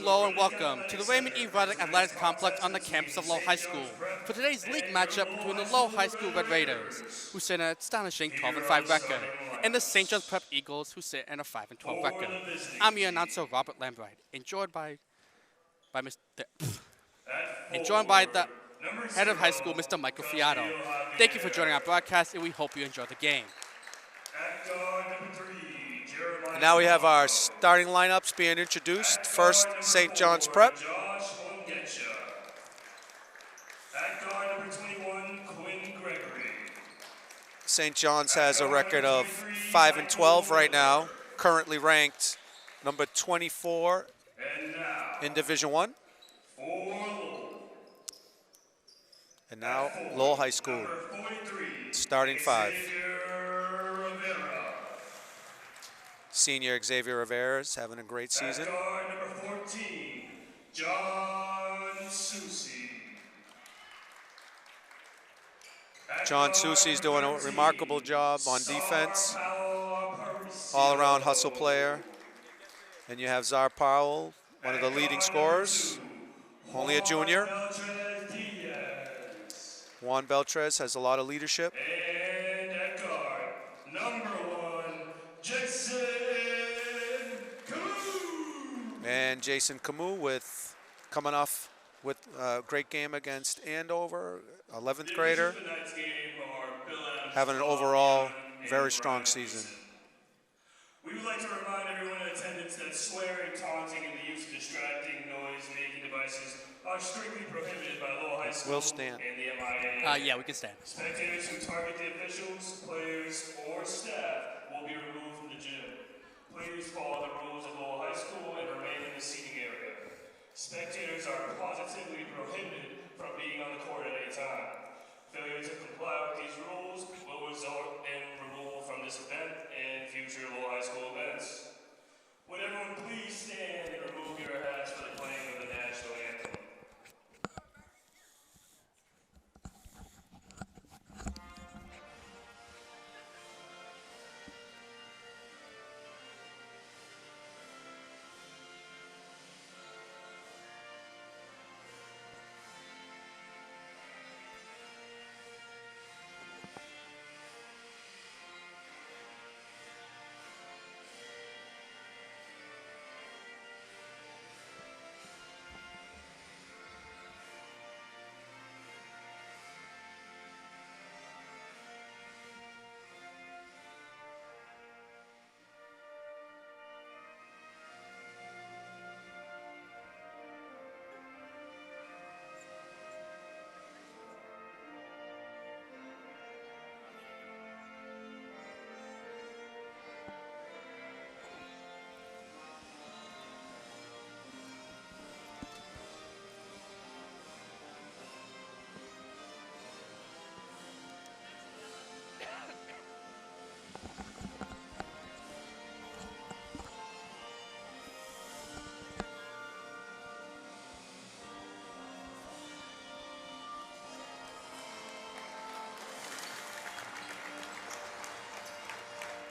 hello, and welcome to the Raymond E. Ruddock Athletics Complex on the campus of Lowell High School for today's league matchup between the Lowell High School Red Raiders, who sit at an astonishing 12-5 record, and the St. John's Prep Eagles, who sit at a 5-12 record. I'm your announcer, Robert Lambright, and joined by the head of high school, Mr. Michael Fiato. Thank you for joining our broadcast, and we hope you enjoy the game. And now we have our starting lineups being introduced. First, St. John's Prep. St. John's has a record of 5-12 right now, currently ranked number 24 in Division I. And now Lowell High School, starting five. Senior Xavier Rivera is having a great season. Number 14, John Susi. John Susi's doing a remarkable job on defense. All-around hustle player. And you have Czar Powell, one of the leading scorers, only a junior. Juan Beltrez has a lot of leadership. And at guard, number 1, Jason Camus. And Jason Camus coming off with a great game against Andover, 11th grader, having an overall very strong season. We would like to remind everyone in attendance that swearing, taunting, and the use of distracting, noise-making devices are strictly prohibited by Lowell High School We'll stand. and the MIA. Yeah, we can stand. Spectators who target the officials, players, or staff will be removed from the gym. Please follow the rules of Lowell High School and remain in the seating area. Spectators are positively prohibited from being on the court at any time. Failure to comply with these rules will result in removal from this event and future Lowell High School events. Would everyone please stand and remove your hats for the playing of the national anthem?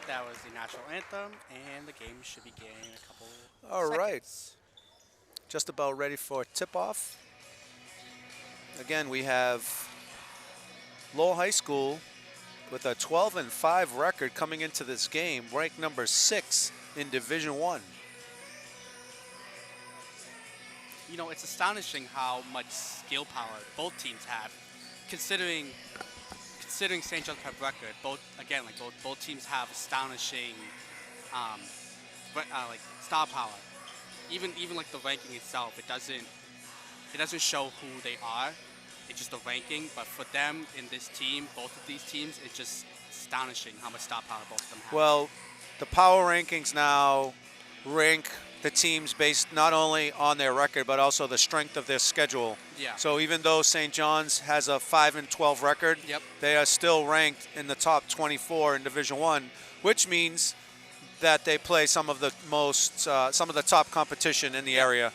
That was the national anthem, and the game should begin in a couple All right. seconds. Just about ready for tip-off. Again, we have Lowell High School with a 12-5 record coming into this game, ranked number 6 in Division I. You know, it's astonishing how much skill power both teams have, considering St. John's Prep record. Both teams have astonishing, like star power. Even like the ranking itself, it doesn't show who they are. It's just the ranking. But for them in this team, both of these teams, it's just astonishing how much star power both of them have. Well, the power rankings now rank the teams based not only on their record, but also the strength of their schedule. Yeah. So even though St. John's has a 5-12 record, Yep. they are still ranked in the top 24 in Division I, which means that they play some of the top competition in the area.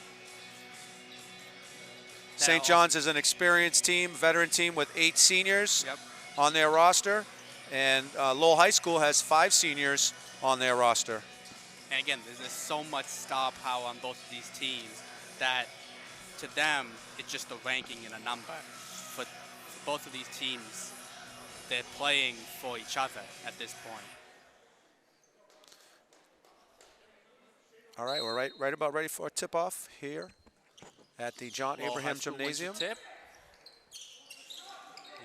St. John's is an experienced team, veteran team with 8 seniors Yep. on their roster, and Lowell High School has 5 seniors on their roster. And again, there's so much star power on both of these teams. that to them, it's just a ranking and a number. But for both of these teams, they're playing for each other at this point. All right, we're right about ready for a tip-off here at the John Lowell High Abraham School wins the Gymnasium. tip.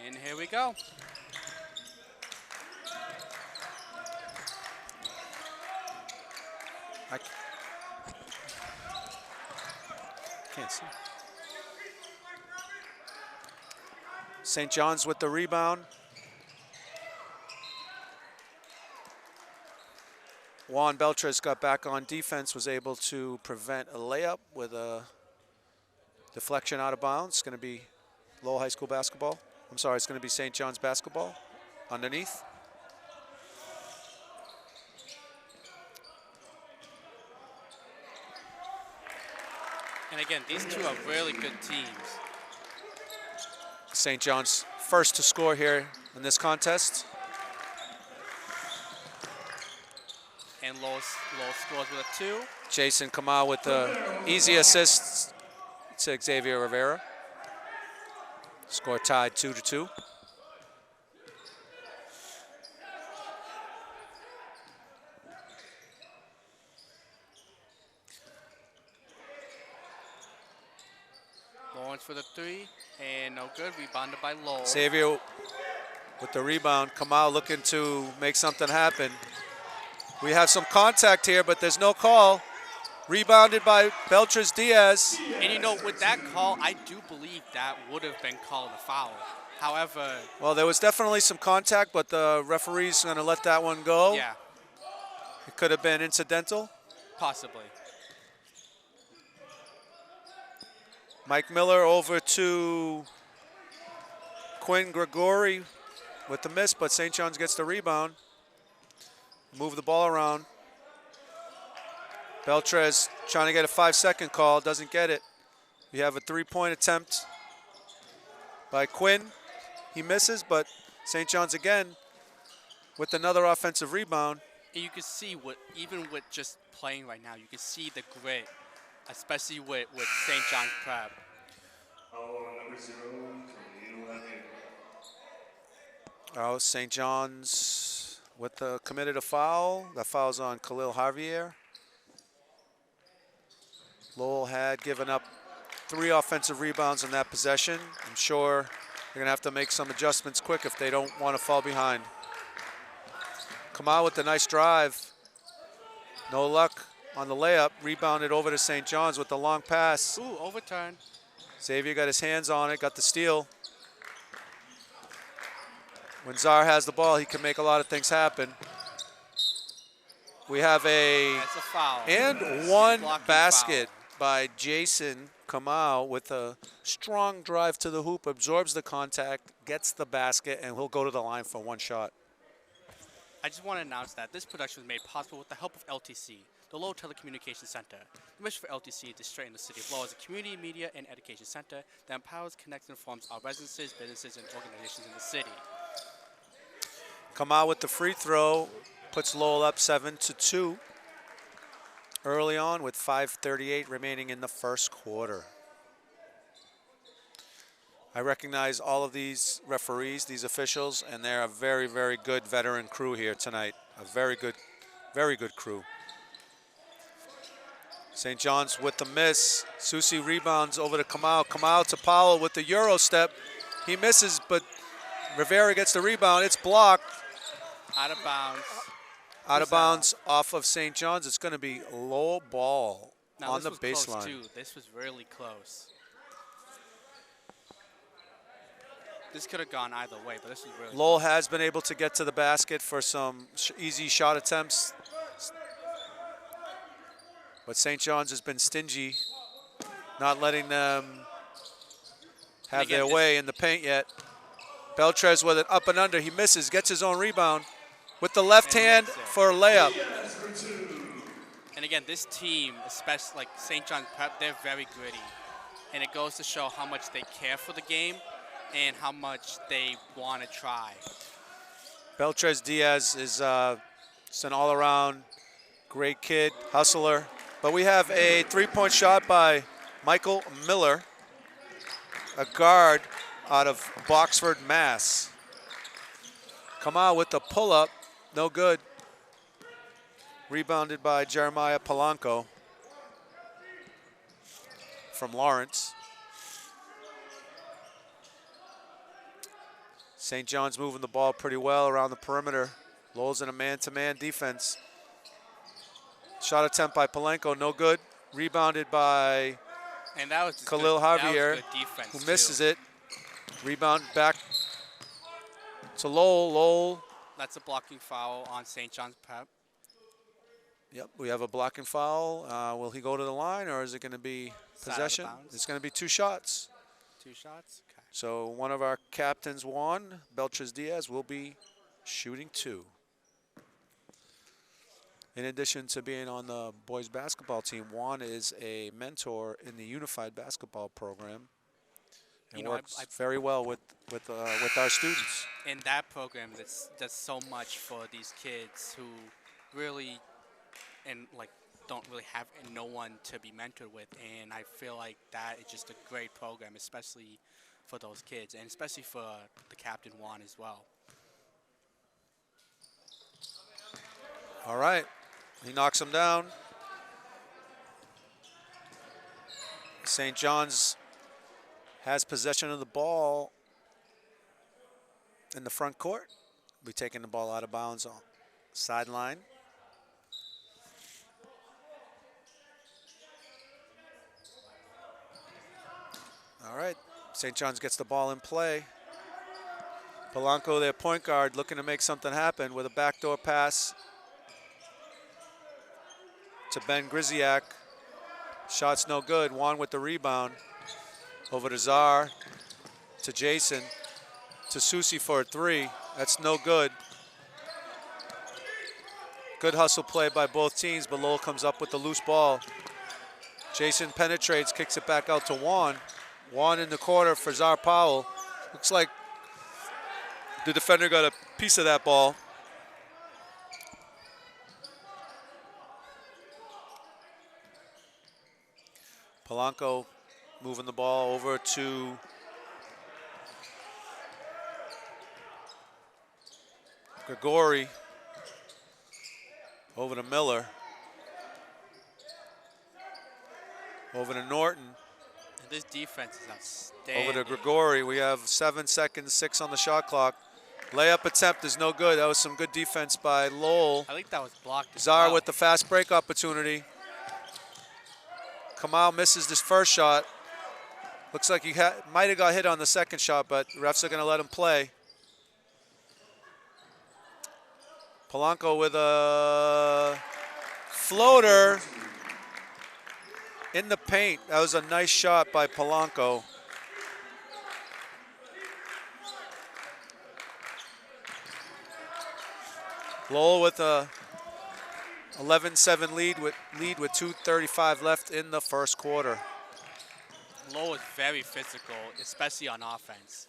And here we go. I can't see. St. John's with the rebound. Juan Beltres got back on defense, was able to prevent a layup with a deflection out of bounds. It's going to be Lowell High School basketball. I'm sorry, it's going to be St. John's basketball underneath. And again, these two are really good teams. St. John's first to score here in this contest. And Lowell scores with a 2. Jason Kamal with the easy assist to Xavier Rivera. Score tied 2-2. Lawrence for the 3, and no good. Rebounded by Lowell. Xavier with the rebound. Kamal looking to make something happen. We have some contact here, but there's no call. Rebounded by Beltres Diaz. And you know, with that call, I do believe that would have been called a foul. However, Well, there was definitely some contact, but the referee's going to let that one go. yeah, It could have been incidental. possibly. Mike Miller over to Quinn Gregory with the miss, but St. John's gets the rebound. Move the ball around. Beltres trying to get a 5-second call, doesn't get it. We have a 3-point attempt by Quinn. He misses, but St. John's again with another offensive rebound. And you can see what, even with just playing right now, you can see the grit, especially with St. John's Prep. Number 0, Khalil Hamid. Oh, St. John's with the committed a foul. That foul's on Khalil Javier. Lowell had given up 3 offensive rebounds in that possession. I'm sure they're going to have to make some adjustments quick if they don't want to fall behind. Kamal with the nice drive. No luck on the layup. Rebounded over to St. John's with the long pass. Ooh, overturn. Xavier got his hands on it, got the steal. When Czar has the ball, he can make a lot of things happen. We have That's a foul. and one Blocking basket by Jason Kamal with a strong drive to the hoop, absorbs the contact, gets the basket, and he'll go to the line for 1 shot. I just want to announce that this production was made possible with the help of LTC, the Lowell Telecommunications Center. The mission for LTC is to strengthen the city of Lowell as a community, media, and education center that empowers, connects, and informs our residents, businesses, and organizations in the city. Kamal with the free throw puts Lowell up 7-2 early on with 5:38 remaining in the first quarter. I recognize all of these referees, these officials, and they're a very, very good veteran crew here tonight. A very good crew. St. John's with the miss. Susi rebounds over to Kamal. Kamal to Powell with the Euro step. He misses, but Rivera gets the rebound. It's blocked. Out of bounds. Out of bounds off of St. John's. It's going to be low ball Now, on the this was close, baseline. too. This was really close. This could have gone either way, but this was really Lowell has been able to get to the basket for some easy shot attempts. But St. John's has been stingy, not letting them have again, their way in the paint yet. Beltres with it up and under. He misses, gets his own rebound with the left And hand makes it. for a layup. And again, this team, especially like St. John's Prep, they're very gritty. And it goes to show how much they care for the game and how much they want to try. Beltres Diaz is just an all-around great kid, hustler. But we have a 3-point shot by Michael Miller, a guard out of Boxford, Mass. Come out with the pull-up, no good. Rebounded by Jeremiah Polanco from Lawrence. St. John's moving the ball pretty well around the perimeter. Lowell's in a man-to-man defense. Shot attempt by Polanco, no good. Rebounded by And that was just Khalil good, Javier, that was good defense who misses too. it. Rebound back to Lowell. Lowell. That's a blocking foul on St. John's Prep. Yep, we have a blocking foul. Will he go to the line, or is it going to be Side out of possession? bounds. It's going to be 2 shots. 2 shots. Okay. So one of our captains, Juan Beltres Diaz, will be shooting 2. In addition to being on the boys basketball team, Juan is a mentor in the unified basketball program and You know, works very well with our students. In that program, that's does so much for these kids who really don't really have no one to be mentored with, and I feel like that is just a great program, especially for those kids, and especially for the captain Juan as well. All right, he knocks him down. St. John's has possession of the ball in the front court. We're taking the ball out of bounds on sideline. All right, St. John's gets the ball in play. Polanco, their point guard, looking to make something happen with a backdoor pass to Ben Griziak. Shot's no good. Juan with the rebound. Over to Czar, to Jason, to Susi for a 3. That's no good. Good hustle play by both teams, but Lowell comes up with the loose ball. Jason penetrates, kicks it back out to Juan. Juan in the corner for Czar Powell. Looks like the defender got a piece of that ball. Polanco moving the ball over to Grigori. Over to Miller. Over to Norton. And this defense is outstanding. Over to Grigori. We have 7 seconds, 6 on the shot clock. Layup attempt is no good. That was some good defense by Lowell. I think that was blocked. Czar with the fast break opportunity. Kamal misses this first shot. Looks like he might have got hit on the second shot, but refs are going to let him play. Polanco with a floater in the paint. That was a nice shot by Polanco. Lowell with a 11-7 lead with 2:35 left in the first quarter. Lowell is very physical, especially on offense.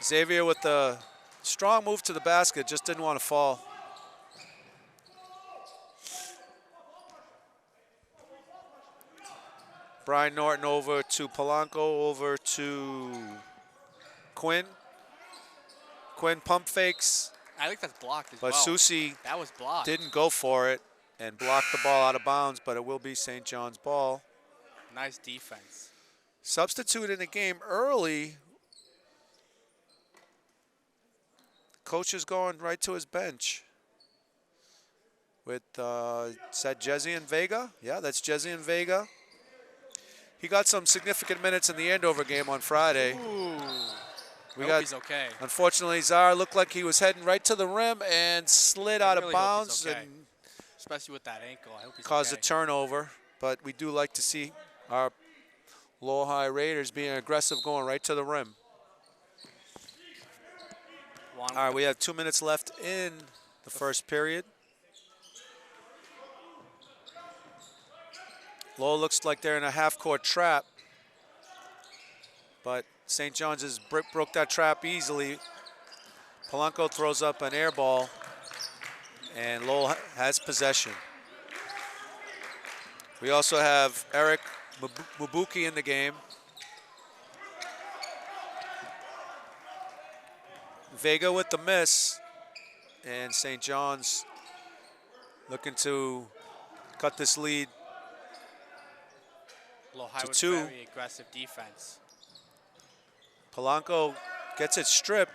Xavier with the strong move to the basket, just didn't want to fall. Brian Norton over to Polanco, over to Quinn. Quinn pump fakes, I think that's blocked as but well. Susi That was blocked. didn't go for it and blocked the ball out of bounds, but it will be St. John's ball. Nice defense. Substitute in the game early. Coach is going right to his bench with, is that Jezian Vega? Yeah, that's Jezian Vega. He got some significant minutes in the Andover game on Friday. Ooh. We I got, hope he's okay. unfortunately, Czar looked like he was heading right to the rim and slid out really of hope bounds he's okay. and Especially with that ankle. I hope he's caused okay. a turnover. But we do like to see our Lowell High Raiders being aggressive, going right to the rim. Juan All right, we have 2 minutes left in the first period. Lowell looks like they're in a half-court trap, but St. John's has broke that trap easily. Polanco throws up an air ball, and Lowell has possession. We also have Eric Mabuki in the game. Vega with the miss, and St. John's looking to cut this lead Low High to with 2. very aggressive defense. Polanco gets it stripped.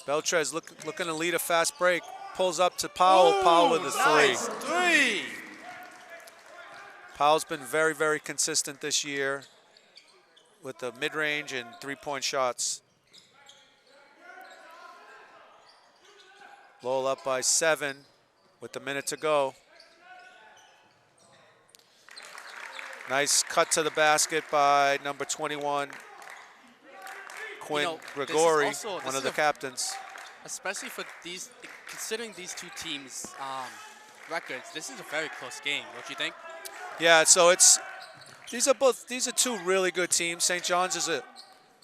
Beltrez looking to lead a fast break. Pulls up to Powell. Powell with a Nice 3. Powell's been very, very consistent this year with the mid-range and three-point shots. Lowell up by 7 with a minute to go. Nice cut to the basket by number 21, Quinn Gregori, one of the captains. Especially for these, considering these two teams' records, this is a very close game, don't you think? Yeah, so these are two really good teams. St. John's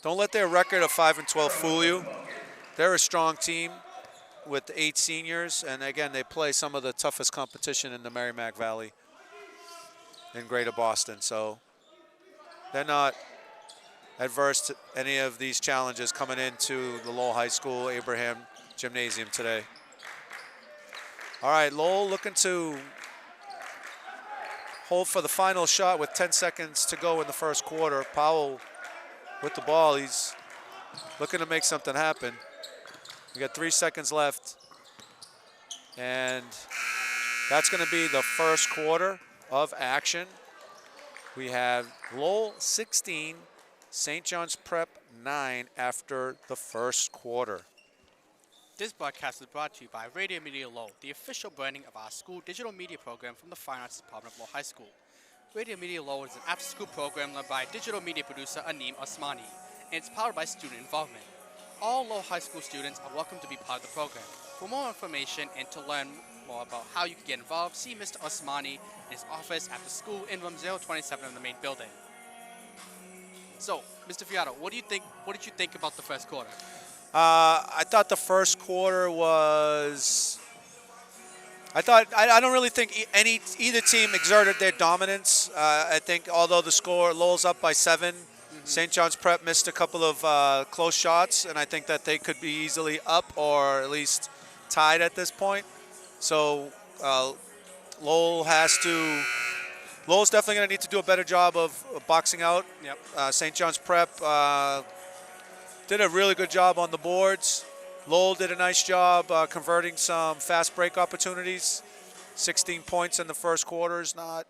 don't let their record of 5-12 fool you. They're a strong team with 8 seniors, and again, they play some of the toughest competition in the Merrimack Valley in Greater Boston. So they're not adverse to any of these challenges coming into the Lowell High School Abraham Gymnasium today. All right, Lowell looking to hold for the final shot with 10 seconds to go in the first quarter. Powell with the ball. He's looking to make something happen. We got 3 seconds left. And that's going to be the first quarter of action. We have Lowell 16, St. John's Prep 9 after the first quarter. This broadcast is brought to you by Radio Media Lowell, the official branding of our school digital media program from the Fine Arts Department of Lowell High School. Radio Media Lowell is an after-school program led by digital media producer Aneem Osmani, and it's powered by student involvement. All Lowell High School students are welcome to be part of the program. For more information and to learn more about how you can get involved, see Mr. Osmani in his office after school in room 027 in the main building. So, Mr. Fiato, what did you think about the first quarter? I thought the first quarter was. I don't really think either team exerted their dominance. I think although the score, Lowell's up by 7, St. John's Prep missed a couple of close shots, and I think that they could be easily up or at least tied at this point. So Lowell's definitely going to need to do a better job of boxing out. Yep. St. John's Prep did a really good job on the boards. Lowell did a nice job converting some fast break opportunities. 16 points in the first quarter is not.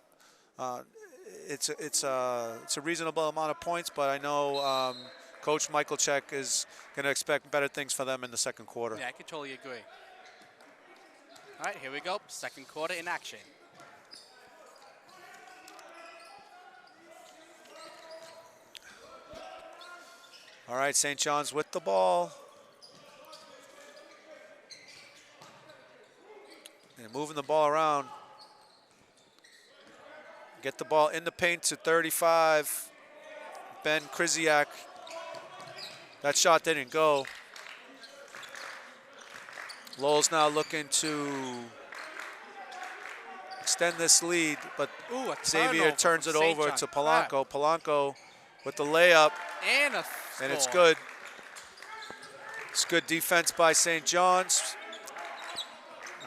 It's a reasonable amount of points, but I know Coach Michael Check is going to expect better things for them in the second quarter. Yeah, I can totally agree. All right, here we go. Second quarter in action. All right, St. John's with the ball. And moving the ball around. Get the ball in the paint to 35. Ben Krzyzak. That shot didn't go. Lowell's now looking to extend this lead, but Xavier turns it over to Polanco. Polanco with the layup. And it's good. It's good defense by St. John's.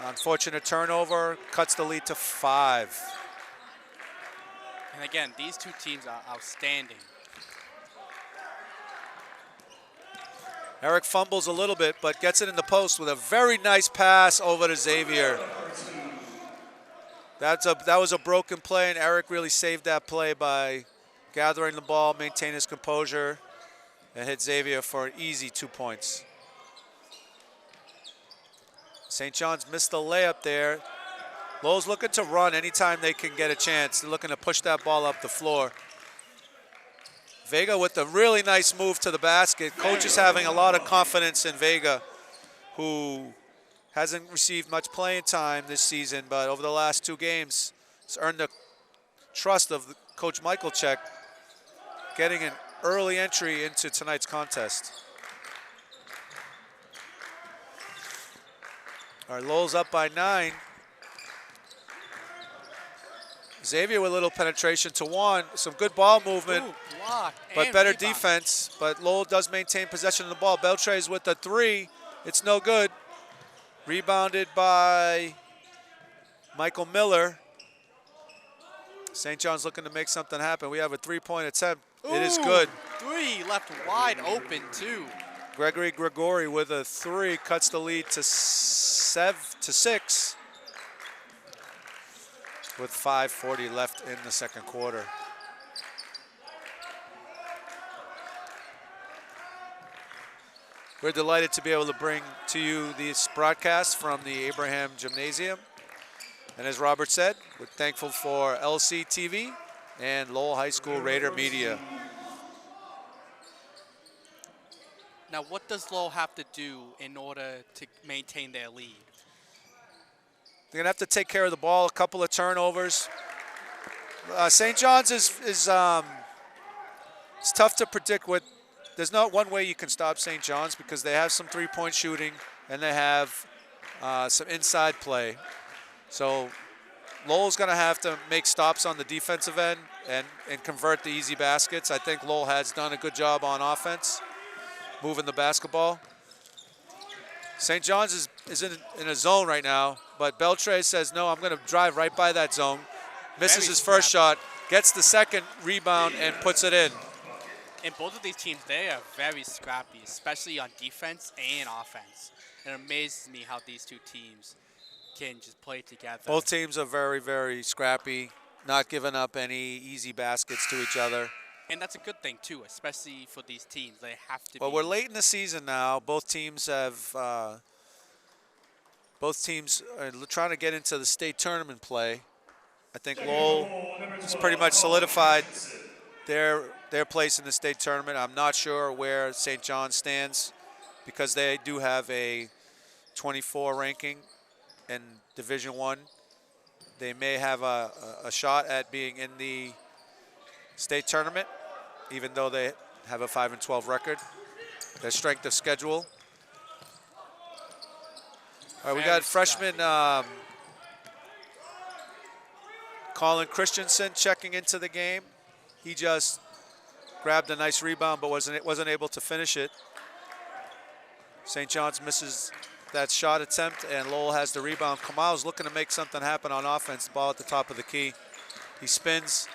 Unfortunate turnover, cuts the lead to 5. And again, these two teams are outstanding. Eric fumbles a little bit, but gets it in the post with a very nice pass over to Xavier. That was a broken play, and Eric really saved that play by gathering the ball, maintain his composure, and hit Xavier for an easy 2 points. St. John's missed the layup there. Lowell's looking to run anytime they can get a chance. They're looking to push that ball up the floor. Vega with a really nice move to the basket. Coach is having a lot of confidence in Vega, who hasn't received much playing time this season, but over the last 2 games, has earned the trust of Coach Michael Check, getting an early entry into tonight's contest. All right, Lowell's up by 9. Xavier with a little penetration to Juan. Some good ball movement, Ooh, block but and better rebound. defense. But Lowell does maintain possession of the ball. Beltre's with the 3. It's no good. Rebounded by Michael Miller. St. John's looking to make something happen. We have a 3-point attempt. It is Ooh, good. 3 left wide open too. Gregory Gregori with a 3 cuts the lead to 6 with 5:40 left in the second quarter. We're delighted to be able to bring to you this broadcast from the Abraham Gymnasium. And as Robert said, we're thankful for LC TV and Lowell High School Raider Media. Now, what does Lowell have to do in order to maintain their lead? They're gonna have to take care of the ball, a couple of turnovers. St. John's is it's tough to predict what. There's not one way you can stop St. John's because they have some 3-point shooting and they have some inside play. So Lowell's going to have to make stops on the defensive end and convert the easy baskets. I think Lowell has done a good job on offense, moving the basketball. St. John's is in a zone right now, but Beltre says, no, I'm going to drive right by that zone. Misses Very his first scrappy. shot, gets the second rebound, and puts it in. And both of these teams, they are very scrappy, especially on defense and offense. It amazes me how these two teams can just play together. Both teams are very, very scrappy, not giving up any easy baskets to each other. And that's a good thing, too, especially for these teams. They have to But be. we're late in the season now. Both teams are trying to get into the state tournament play. I think Lowell has pretty much solidified their place in the state tournament. I'm not sure where St. John stands because they do have a 24 ranking in Division I. They may have a shot at being in the state tournament, even though they have a 5-12 record. Their strength of schedule. All right, we got freshman Colin Christensen checking into the game. He just grabbed a nice rebound, but wasn't able to finish it. St. John's misses that shot attempt, and Lowell has the rebound. Kamal's looking to make something happen on offense. Ball at the top of the key. He spins,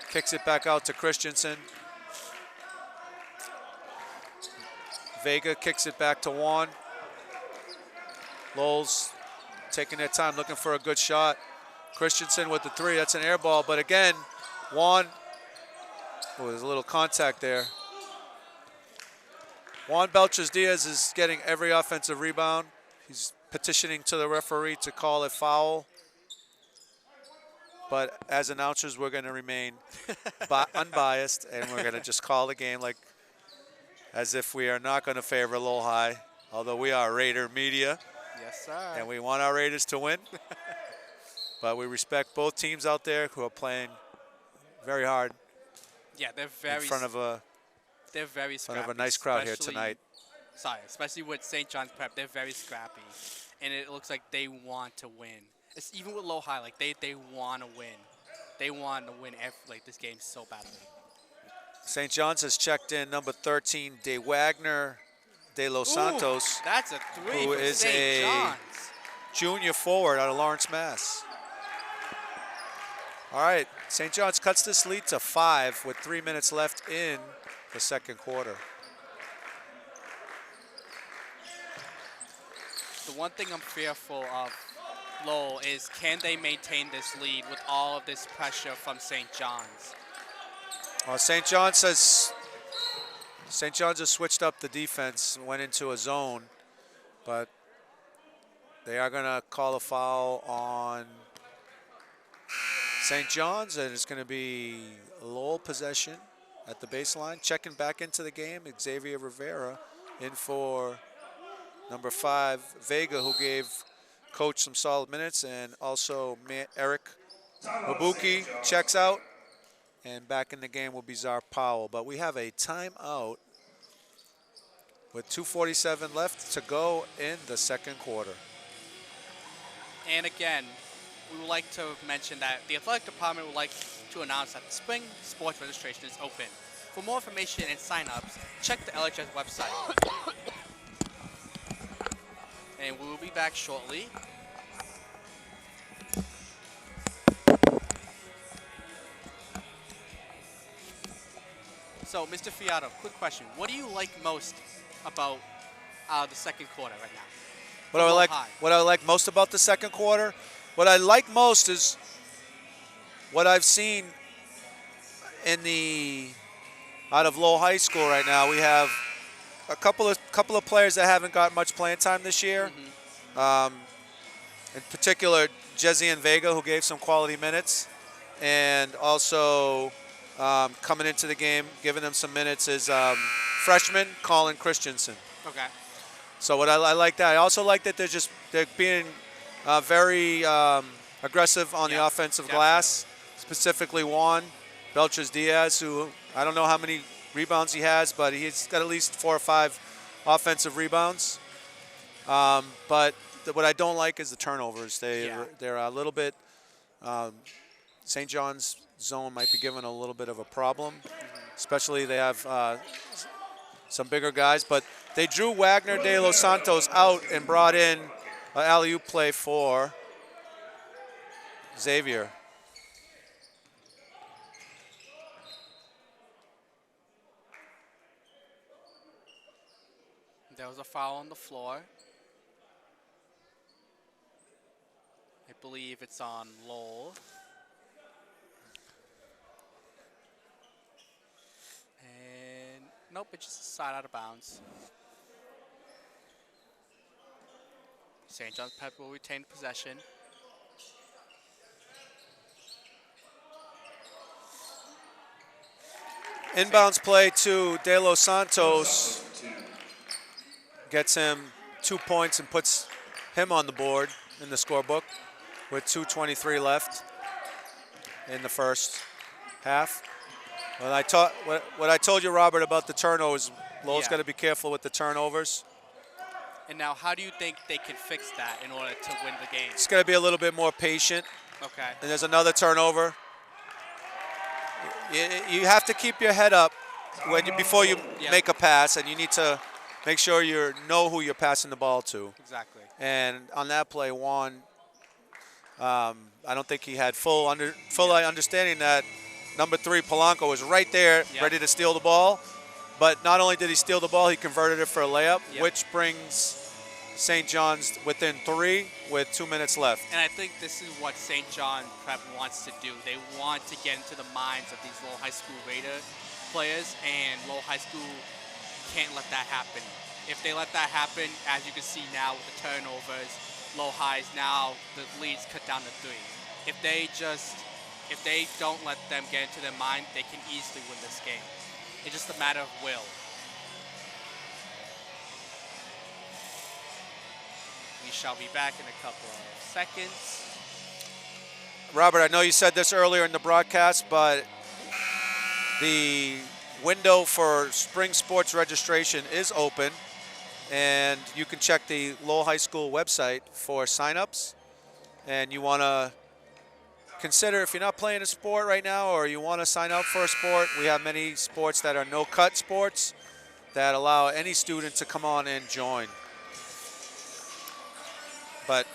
kicks it back out to Christensen. Vega kicks it back to Juan. Lowell's taking their time, looking for a good shot. Christensen with the 3. That's an air ball, but again, Juan. Oh, there's a little contact there. Juan Beltres-Diaz is getting every offensive rebound. He's petitioning to the referee to call a foul. But as announcers, we're going to remain unbiased, and we're going to just call the game like as if we are not going to favor Lowell High, although we are Raider Media. Yes, sir. And we want our Raiders to win. But we respect both teams out there who are playing very hard. Yeah, they're very. In front of a scrappy. nice crowd here especially- tonight. Especially with St. John's Prep, they're very scrappy, and it looks like they want to win. It's even with Lowell High, like they want to win. They want to win this game so badly. St. John's has checked in number 13, De Wagner de Los Santos, Ooh, that's a 3 who for is St. a John's. junior forward out of Lawrence, Mass. All right, St. John's cuts this lead to 5 with 3 minutes left in the second quarter. The one thing I'm fearful of Lowell is can they maintain this lead with all of this pressure from St. John's? Well, St. John's has switched up the defense, went into a zone, but they are going to call a foul on St. John's, and it's going to be Lowell possession at the baseline. Checking back into the game, Xavier Rivera in for number 5, Vega, who gave coach some solid minutes, and also Eric Mabuki checks out. And back in the game will be Czar Powell. But we have a timeout with 2:47 left to go in the second quarter. And again, we would like to mention that the athletic department would like to announce that the spring sports registration is open. For more information and sign-ups, check the LHS website. And we will be back shortly. So, Mr. Fiato, quick question. What do you like most about the second quarter right now? What I like, High. what I like most about the second quarter, what I like most is what I've seen out of Lowell High School right now. We have a couple of players that haven't got much playing time this year. In particular, Jesse and Vega, who gave some quality minutes, and also coming into the game, giving them some minutes is freshman Colin Christensen. Okay. So what I like that. I also like that they're being very aggressive on the offensive glass, specifically Juan Beltras Diaz, who I don't know how many rebounds he has, but he's got at least 4 or 5 offensive rebounds. But what I don't like is the turnovers. They're a little bit. St. John's zone might be given a little bit of a problem, especially they have some bigger guys, but they drew Wagner de los Santos out and brought in an alley-oop play for Xavier. There was a foul on the floor. I believe it's on Lowell. And nope, it's just a side out of bounds. St. John's Prep will retain possession. Inbounds play to De Los Santos. Gets him 2 points and puts him on the board in the scorebook with 2:23 left in the first half. What I told you, Robert, about the turnovers, Lowell's got to be careful with the turnovers. And now, how do you think they can fix that in order to win the game? It's got to be a little bit more patient. Okay. And there's another turnover. You have to keep your head up before you make a pass, and you need to make sure you know who you're passing the ball to. Exactly. And on that play, Juan, I don't think he had full understanding that number 3, Polanco, was right there, ready to steal the ball. But not only did he steal the ball, he converted it for a layup, which brings St. John's within 3 with 2 minutes left. And I think this is what St. John Prep wants to do. They want to get into the minds of these Lowell High School Raider players, and Lowell High School can't let that happen. If they let that happen, as you can see now with the turnovers, Lowell High's now the lead's cut down to 3. If they don't let them get into their mind, they can easily win this game. It's just a matter of will. We shall be back in a couple of seconds. Robert, I know you said this earlier in the broadcast, but the window for spring sports registration is open, and you can check the Lowell High School website for signups. And you want to consider, if you're not playing a sport right now or you want to sign up for a sport, we have many sports that are no-cut sports that allow any student to come on and join. But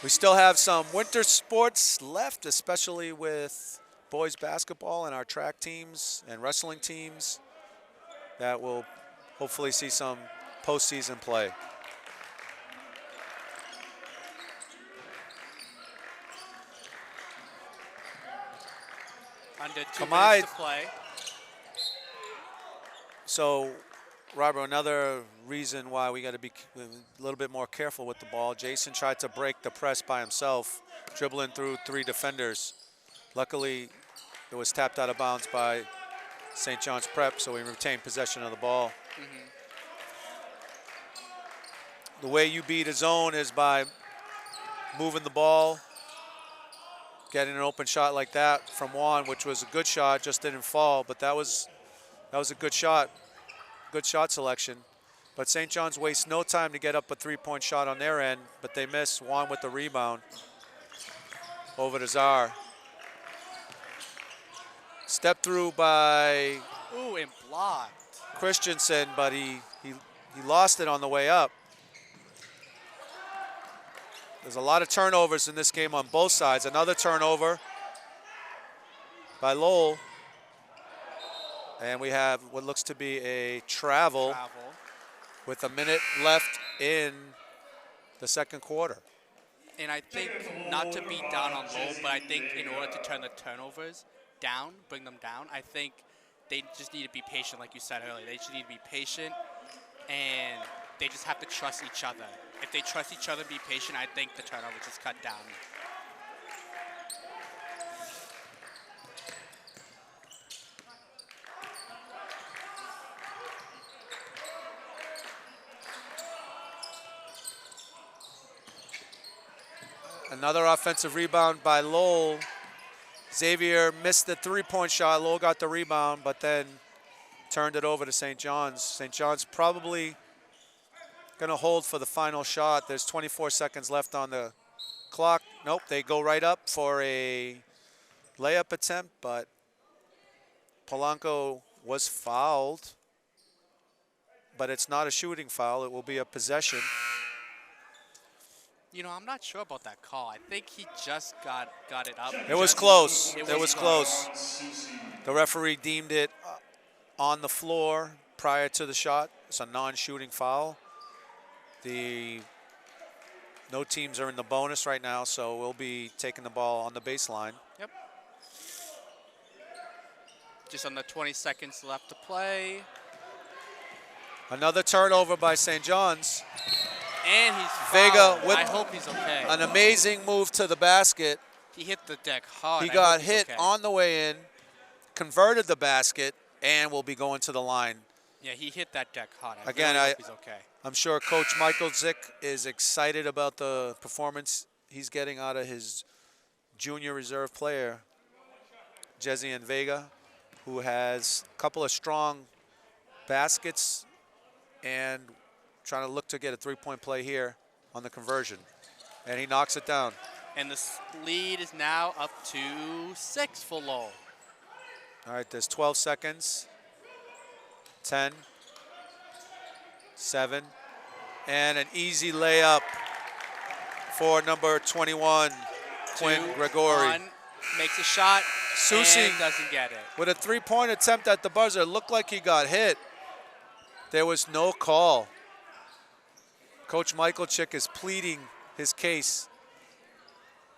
we still have some winter sports left, especially with boys basketball and our track teams and wrestling teams that will hopefully see some postseason play. Under 2 minutes to play. So, Robert, another reason why we got to be a little bit more careful with the ball. Jason tried to break the press by himself, dribbling through 3 defenders. Luckily, it was tapped out of bounds by St. John's Prep, so we retained possession of the ball. The way you beat a zone is by moving the ball, getting an open shot like that from Juan, which was a good shot, just didn't fall, but that was a good shot selection. But St. John's wastes no time to get up a 3-point shot on their end, but they miss. Juan with the rebound. Over to Czar. Step through by Ooh, and blocked. Christensen, but he lost it on the way up. There's a lot of turnovers in this game on both sides. Another turnover by Lowell. And we have what looks to be a travel with a minute left in the second quarter. And I think, not to be down on Lowell, but I think in order to turn the turnovers down, bring them down, I think they just need to be patient, like you said earlier. They just need to be patient, and they just have to trust each other. If they trust each other and be patient, I think the turnovers just cut down. Another offensive rebound by Lowell. Xavier missed the three-point shot. Lowell got the rebound, but then turned it over to St. John's. St. John's probably going to hold for the final shot. There's 24 seconds left on the clock. Nope, they go right up for a layup attempt, but Polanco was fouled. But it's not a shooting foul. It will be a possession. You know, I'm not sure about that call. I think he just got it up. It was close. It was close. The referee deemed it on the floor prior to the shot. It's a non-shooting foul. No teams are in the bonus right now, so we'll be taking the ball on the baseline. Yep. Just under 20 seconds left to play. Another turnover by St. John's. And he's Vega fouled. with I hope he's okay. an amazing move to the basket. He hit the deck hard. He I got hope he's hit okay. on the way in, converted the basket, and will be going to the line. Yeah, he hit that deck hard. Again, really hope he's okay. I'm sure Coach Michael Zick is excited about the performance he's getting out of his junior reserve player, Jesian Vega, who has a couple of strong baskets and trying to look to get a three-point play here on the conversion. And he knocks it down. And the lead is now up to 6 for Lowell. All right, there's 12 seconds. 10, 7, and an easy layup for number 21, Quinn Gregory. 1, makes a shot, Susi and doesn't get it. with a three-point attempt at the buzzer. It looked like he got hit. There was no call. Coach Michaelchik is pleading his case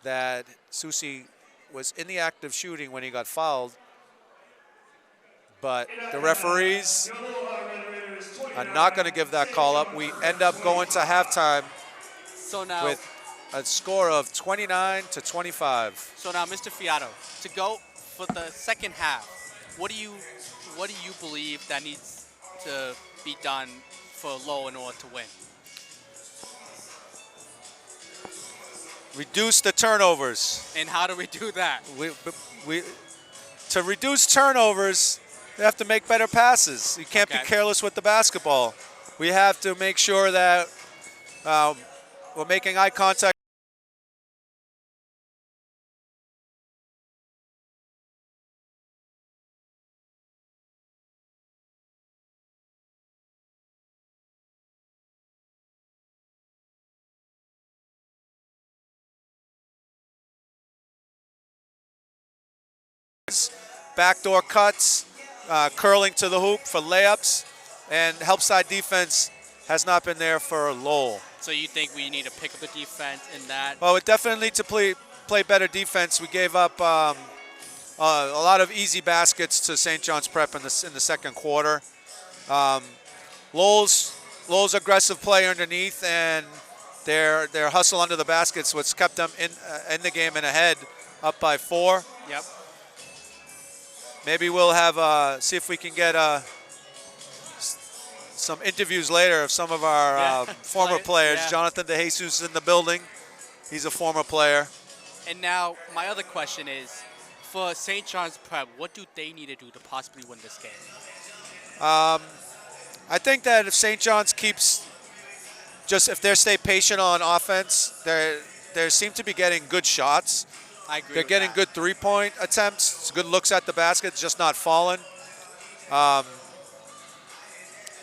that Susi was in the act of shooting when he got fouled. But the referees are not going to give that call up. We end up going to halftime So now, with a score of 29-25. so now, Mr. Fiato, to go for the second half, what do you believe that needs to be done for Lowell in order to win? Reduce the turnovers. And how do we do that? To reduce turnovers, we have to make better passes. You can't be careless with the basketball. We have to make sure that we're making eye contact. Backdoor cuts, curling to the hoop for layups, and help side defense has not been there for Lowell. So you think we need to pick up the defense in that? Well, we definitely need to play better defense. We gave up a lot of easy baskets to St. John's Prep in the second quarter. Lowell's aggressive play underneath and their hustle under the baskets, what's kept them in the game and ahead, up by 4. Yep. Maybe we'll have see if we can get some interviews later of some of our former players. Yeah. Jonathan DeJesus is in the building. He's a former player. And now my other question is, for St. John's Prep, what do they need to do to possibly win this game? I think that if St. John's if they stay patient on offense, they seem to be getting good shots. I agree They're with getting that. good three-point attempts, good looks at the basket, just not falling.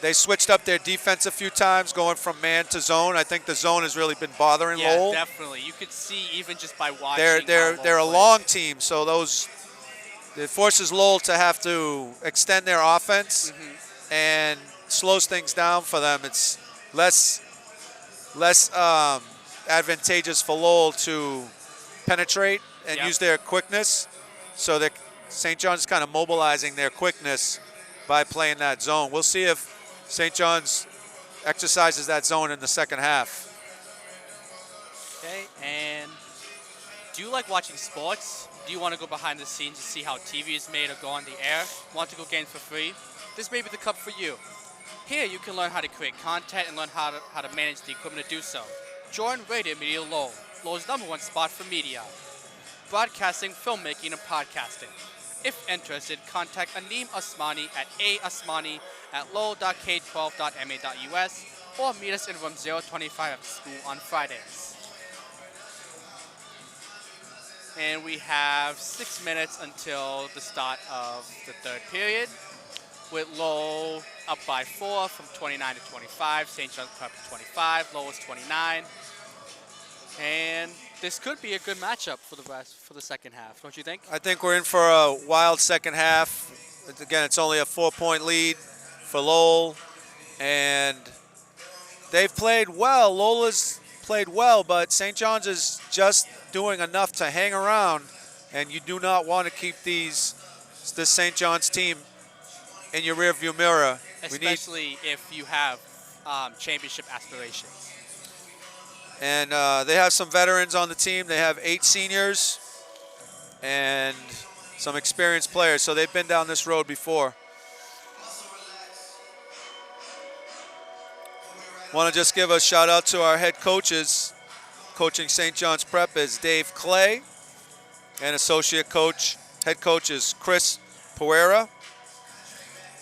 They switched up their defense a few times, going from man to zone. I think the zone has really been bothering Yeah, Lowell. definitely. You could see even just by watching. They're a long team, so it forces Lowell to have to extend their offense and slows things down for them. It's less advantageous for Lowell to penetrate and use their quickness. So that St. John's kind of mobilizing their quickness by playing that zone. We'll see if St. John's exercises that zone in the second half. Okay, and do you like watching sports? Do you want to go behind the scenes to see how TV is made or go on the air? Want to go games for free? This may be the cup for you. Here you can learn how to create content and learn how to manage the equipment to do so. Join Radio Media Lowell, Lowell's #1 spot for media, broadcasting, filmmaking, and podcasting. If interested, contact Aneem Asmani at aasmani@lowell.k12.ma.us or meet us in room 025 at the school on Fridays. And we have 6 minutes until the start of the third period, with Lowell up by 4 from 29 to 25. St. John's Prep 25, Lowell's 29. And this could be a good matchup for the second half, don't you think? I think we're in for a wild second half. Again, it's only a 4-point lead for Lowell, and they've played well. Lowell has played well, but St. John's is just doing enough to hang around, and you do not want to keep this St. John's team in your rearview mirror. Especially if you have championship aspirations. And they have some veterans on the team. They have 8 seniors and some experienced players, so they've been down this road before. Want to just give a shout out to our head coaches. Coaching St. John's Prep is Dave Clay, and head coach is Chris Pereira.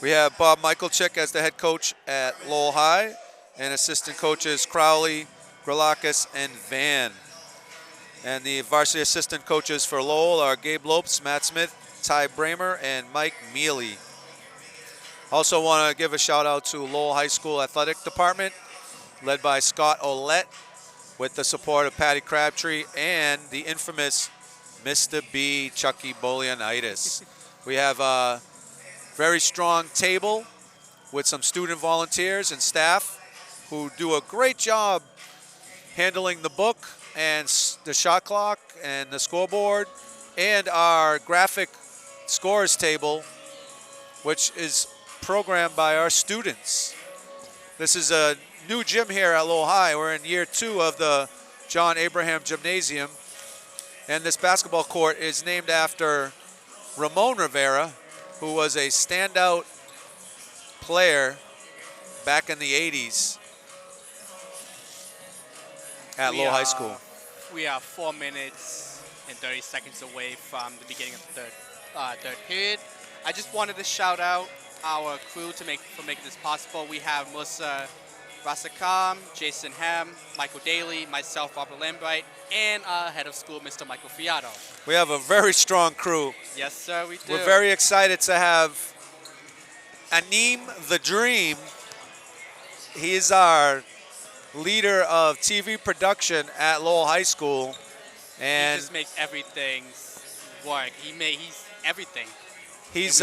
We have Bob Michalczyk as the head coach at Lowell High, and assistant coaches Crowley, Gralakis, and Van. And the varsity assistant coaches for Lowell are Gabe Lopes, Matt Smith, Ty Bramer, and Mike Mealy. Also want to give a shout out to Lowell High School Athletic Department, led by Scott Olette, with the support of Patty Crabtree and the infamous Mr. B, Chucky Bolianitis. We have a very strong table with some student volunteers and staff who do a great job handling the book and the shot clock and the scoreboard and our graphic scores table, which is programmed by our students. This is a new gym here at Lowell High. We're in year 2 of the John Abraham Gymnasium, and this basketball court is named after Ramon Rivera, who was a standout player back in the 80s at Lowell High School. We are 4 minutes and 30 seconds away from the beginning of the third period. I just wanted to shout out our crew for making this possible. We have Melissa Rasakam, Jason Ham, Michael Daly, myself, Robert Lambright, and our head of school, Mr. Michael Fiato. We have a very strong crew. Yes, sir, we do. We're very excited to have Aneem the Dream. He is our leader of TV production at Lowell High School. And he just makes everything work. He's everything. He's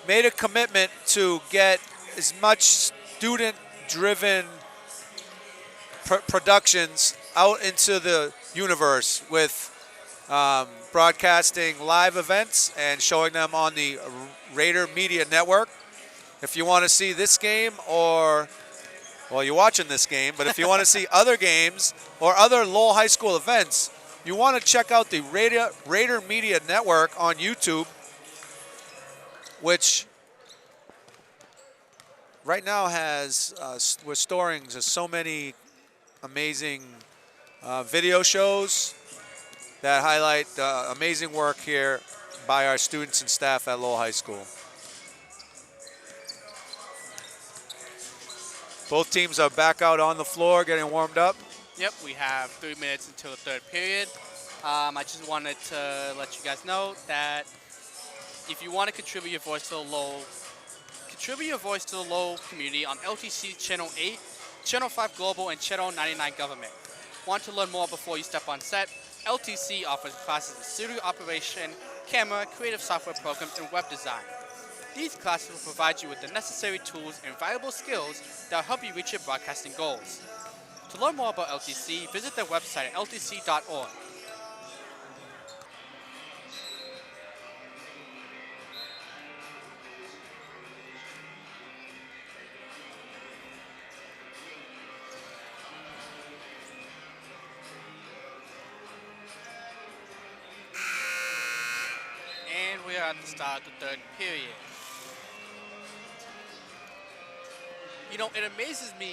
made a commitment to get as much student-driven productions out into the universe with broadcasting live events and showing them on the Raider Media Network. If you want to see this game well, you're watching this game, but if you want to see other games or other Lowell High School events, you want to check out the Raider Media Network on YouTube, which right now we're storing just so many amazing video shows that highlight amazing work here by our students and staff at Lowell High School. Both teams are back out on the floor getting warmed up. Yep, we have 3 minutes until the third period. I just wanted to let you guys know that if you want to contribute your voice to the Lowell community on LTC Channel 8, Channel 5 Global, and Channel 99 Government. Want to learn more before you step on set? LTC offers classes in studio operation, camera, creative software programs, and web design. These classes will provide you with the necessary tools and valuable skills that will help you reach your broadcasting goals. To learn more about LTC, visit their website at ltc.org. And we are at the start of the third period. You know, it amazes me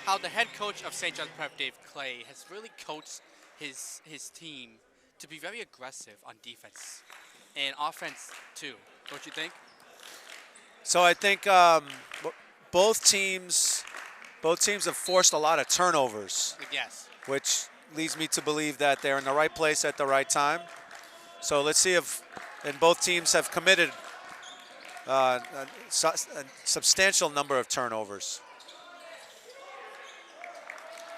how the head coach of St. John's Prep, Dave Clay, has really coached his team to be very aggressive on defense and offense too. Don't you think? So I think both teams have forced a lot of turnovers, Yes. which leads me to believe that they're in the right place at the right time. So let's see if, and both teams have committed a substantial number of turnovers.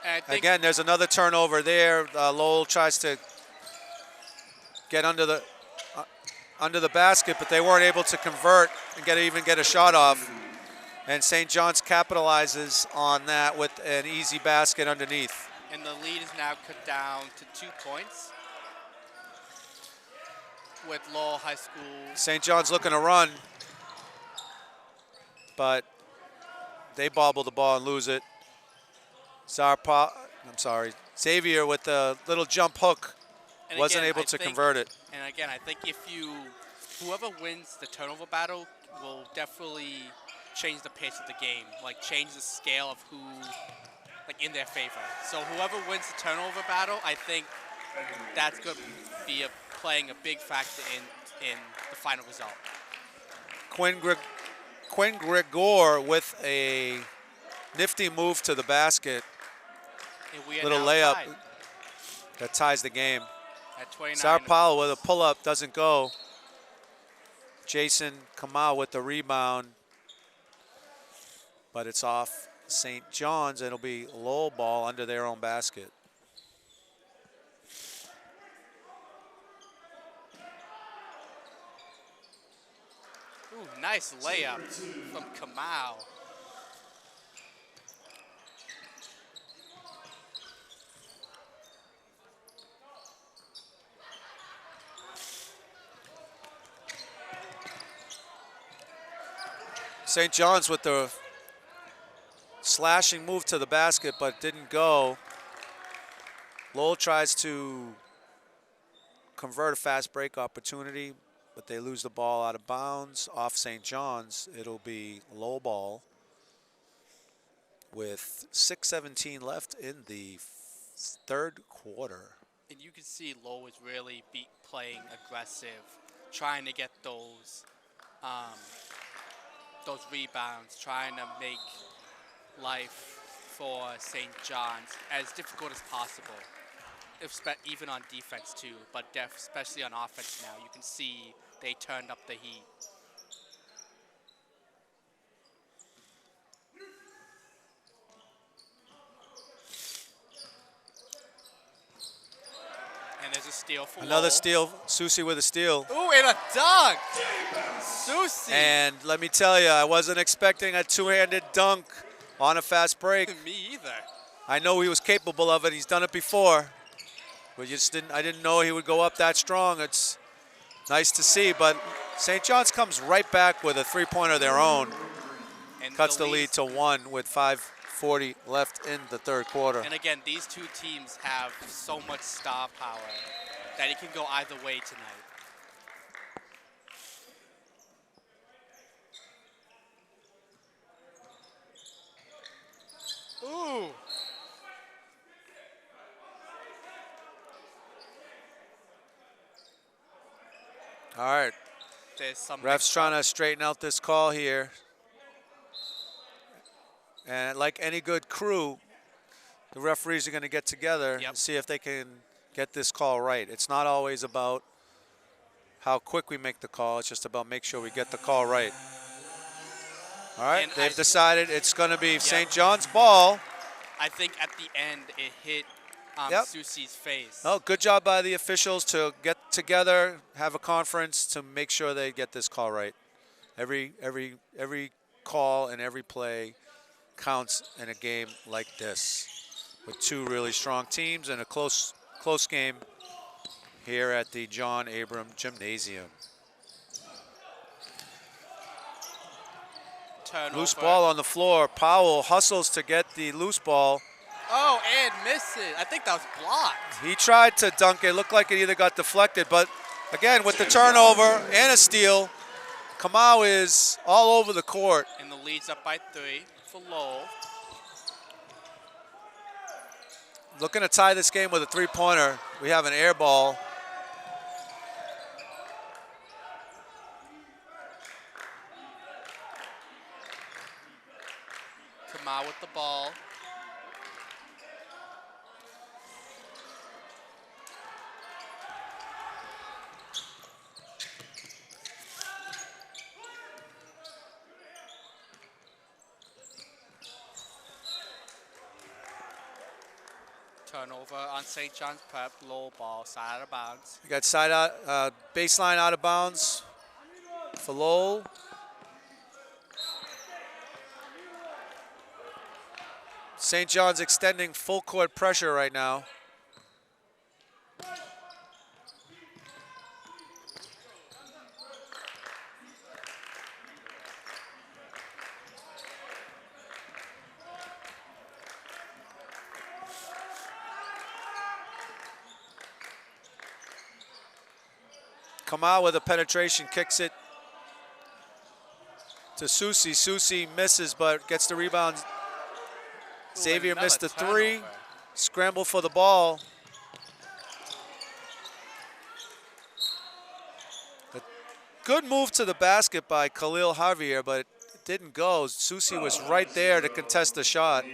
And I think Again, there's another turnover there. Lowell tries to get under the basket, but they weren't able to convert and even get a shot off. And St. John's capitalizes on that with an easy basket underneath. and the lead is now cut down to 2 points with Lowell High School. St. John's looking to run, but they bobble the ball and lose it. Xavier with the little jump hook And wasn't again, able I to think- convert it. And again, I think whoever wins the turnover battle will definitely change the pace of the game, like change the scale of who, like in their favor. So whoever wins the turnover battle, I think that's going to be playing a big factor in the final result. Quinn Gregor with a nifty move to the basket, And we are little now layup tied that ties the game. at 29. Sao Paulo with a pull-up, doesn't go. Jason Kamau with the rebound, but it's off St. John's. It'll be Lowell ball under their own basket. Ooh, nice layup from Kamau. St. John's with the slashing move to the basket, but didn't go. Lowell tries to convert a fast break opportunity, but they lose the ball out of bounds off St. John's. It'll be Lowell ball with 6:17 left in the third quarter. And you can see Lowell is really playing aggressive, trying to get those rebounds, trying to make life for St. John's as difficult as possible, even on defense too, but especially on offense now. You can see they turned up the heat. And there's a steal for Another Lowell. steal, Susi with a steal. Ooh, and a dunk! Susi! And let me tell you, I wasn't expecting a two-handed dunk on a fast break. Me either. I know he was capable of it. He's done it before. But I didn't know he would go up that strong. It's nice to see. But St. John's comes right back with a three-pointer of their own. And Cuts the lead to 1 with 5:40 left in the third quarter. And again, these two teams have so much star power that it can go either way tonight. Ooh. All right. There's some Ref's trying to straighten out this call here. And like any good crew, the referees are going to get together and see if they can get this call right. It's not always about how quick we make the call. It's just about make sure we get the call right. All right, And they've decided it's going to be St. John's ball. I think at the end it hit Yep. Susie's face. Oh, good job by the officials to get together, have a conference to make sure they get this call right. Every call and every play counts in a game like this, with two really strong teams and a close game here at the John Abram Gymnasium. Turnover. Loose ball on the floor. Powell hustles to get the loose ball. Oh, and misses. I think that was blocked. He tried to dunk it. Looked like it either got deflected, but again, with the turnover and a steal, Kamau is all over the court. And the lead's up by 3 for Lowell. Looking to tie this game with a three-pointer. We have an air ball. Kamau with the ball. Turnover on St. John's Prep. Low ball, side out of bounds. We got side out, baseline out of bounds for Lowell. St. John's extending full court pressure right now. Kamau with a penetration, kicks it to Susie. Susie misses, but gets the rebound. Xavier missed the three. Scramble for the ball. A good move to the basket by Khalil Javier, but it didn't go. Susie was right there to contest the shot.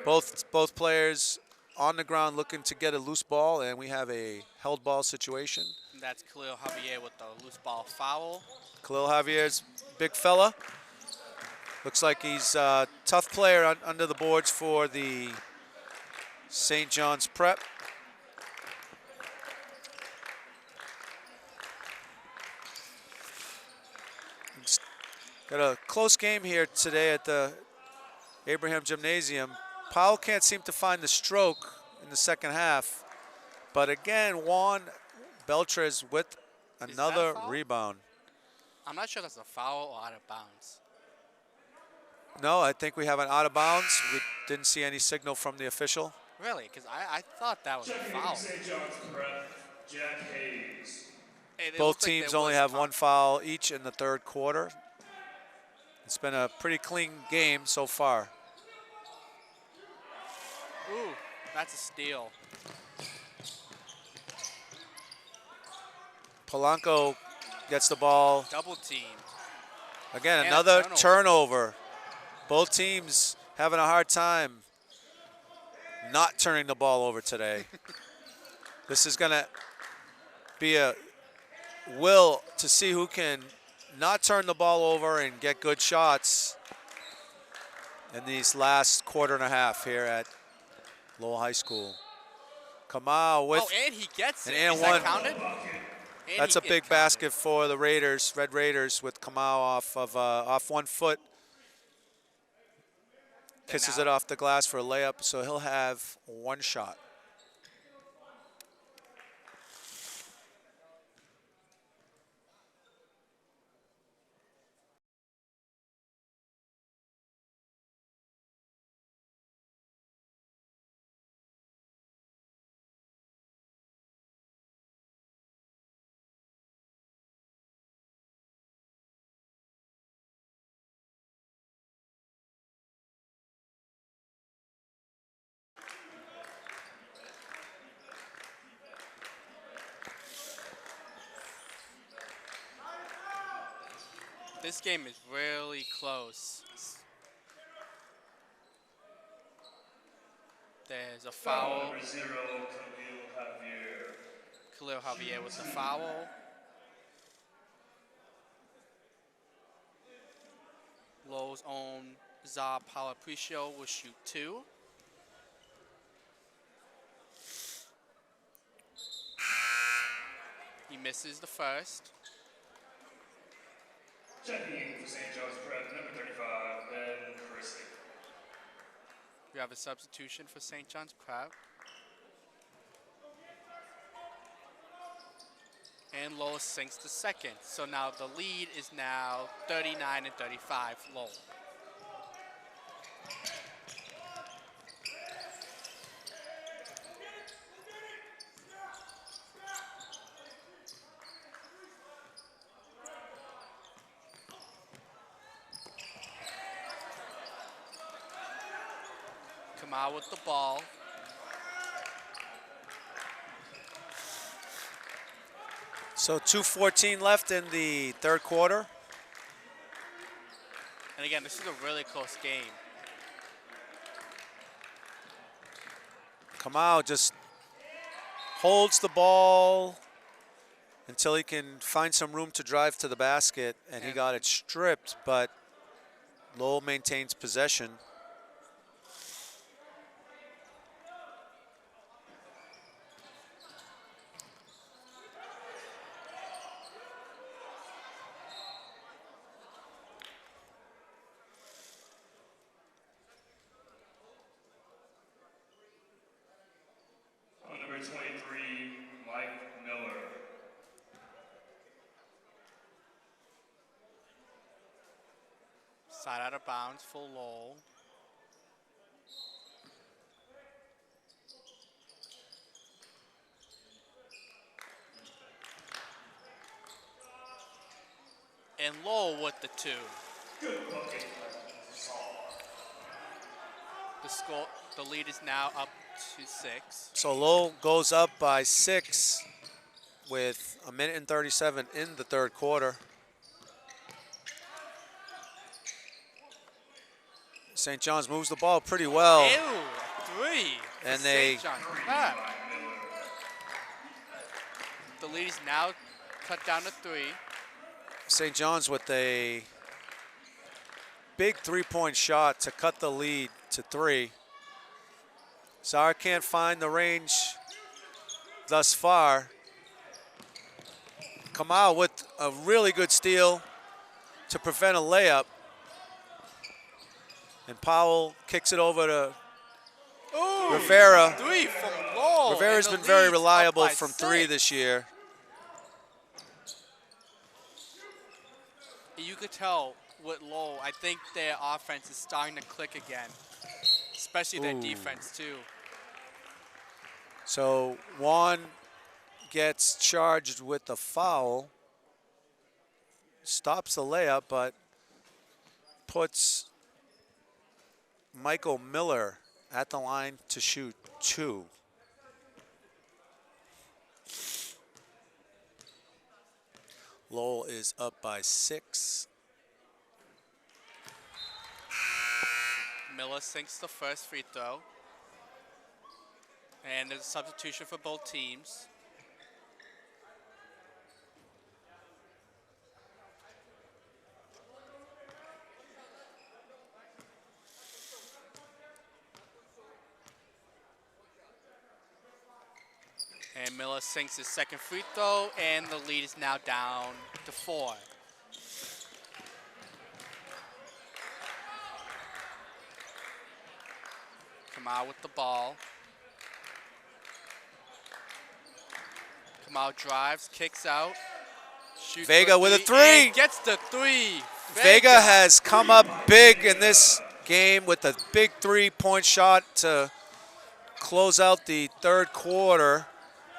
Both players on the ground looking to get a loose ball, and we have a held ball situation. That's Khalil Javier with the loose ball foul. Khalil Javier's big fella. Looks like he's a tough player under the boards for the St. John's Prep. Got a close game here today at the Abraham Gymnasium. Powell can't seem to find the stroke in the second half. But again, Juan Beltres with another rebound. I'm not sure if that's a foul or out of bounds. No, I think we have an out of bounds. We didn't see any signal from the official. Really? Because I thought that was a foul. St. John's Prep, Jack Hayes. Both teams only have one foul each in the third quarter. It's been a pretty clean game so far. Ooh, that's a steal. Polanco gets the ball. Double teamed. Again, And another a turnover. Both teams having a hard time not turning the ball over today. This is going to be a will to see who can not turn the ball over and get good shots in these last quarter and a half here at Lowell High School. Kamau with and he gets it. an and Is one. that counted? And That's he a big counted. basket for the Raiders, Red Raiders, with Kamau off 1 foot. Kisses it off the glass for a layup, so he'll have one shot. This game is really close. There's a foul. Number 0, Khalil Javier. Khalil Javier with the foul. Lowell's own Za Palapricio will shoot 2. He misses the first. Checking for St. John's Prep, number 35, Ben Christie. We have a substitution for St. John's Prep. And Lowell sinks the second. So now the lead is now 39 and 35 Lowell. Kamal with the ball. So 2:14 left in the third quarter. And again, this is a really close game. Kamau just holds the ball until he can find some room to drive to the basket, and he got it stripped, but Lowell maintains possession. Number 23, Mike Miller. Side out of bounds for Lowell. And Lowell with the 2. Good bucket. The lead is now up to 6. So Lowell goes up by 6 with 1:37 in the third quarter. St. John's moves the ball pretty well. Ew, 3. And for they- St. John's Prep. The lead is now cut down to 3. St. John's with a big three-point shot to cut the lead to 3. Zara can't find the range thus far. Kamau with a really good steal to prevent a layup. And Powell kicks it over to Ooh, Rivera. 3 from Lowell. Rivera's and been the very lead's up reliable by from 6. 3 this year. You could tell with Lowell, I think their offense is starting to click again, especially their Ooh. defense too. So Juan gets charged with the foul. Stops the layup, but puts Michael Miller at the line to shoot 2. Lowell is up by 6. Miller sinks the first free throw. And there's a substitution for both teams. And Miller sinks his second free throw, and the lead is now down to 4. Kamal with the ball. Kamal drives, kicks out. Shoots Vega with a three, 3. and gets the 3. Vega has come up big in this game with a big three-point shot to close out the third quarter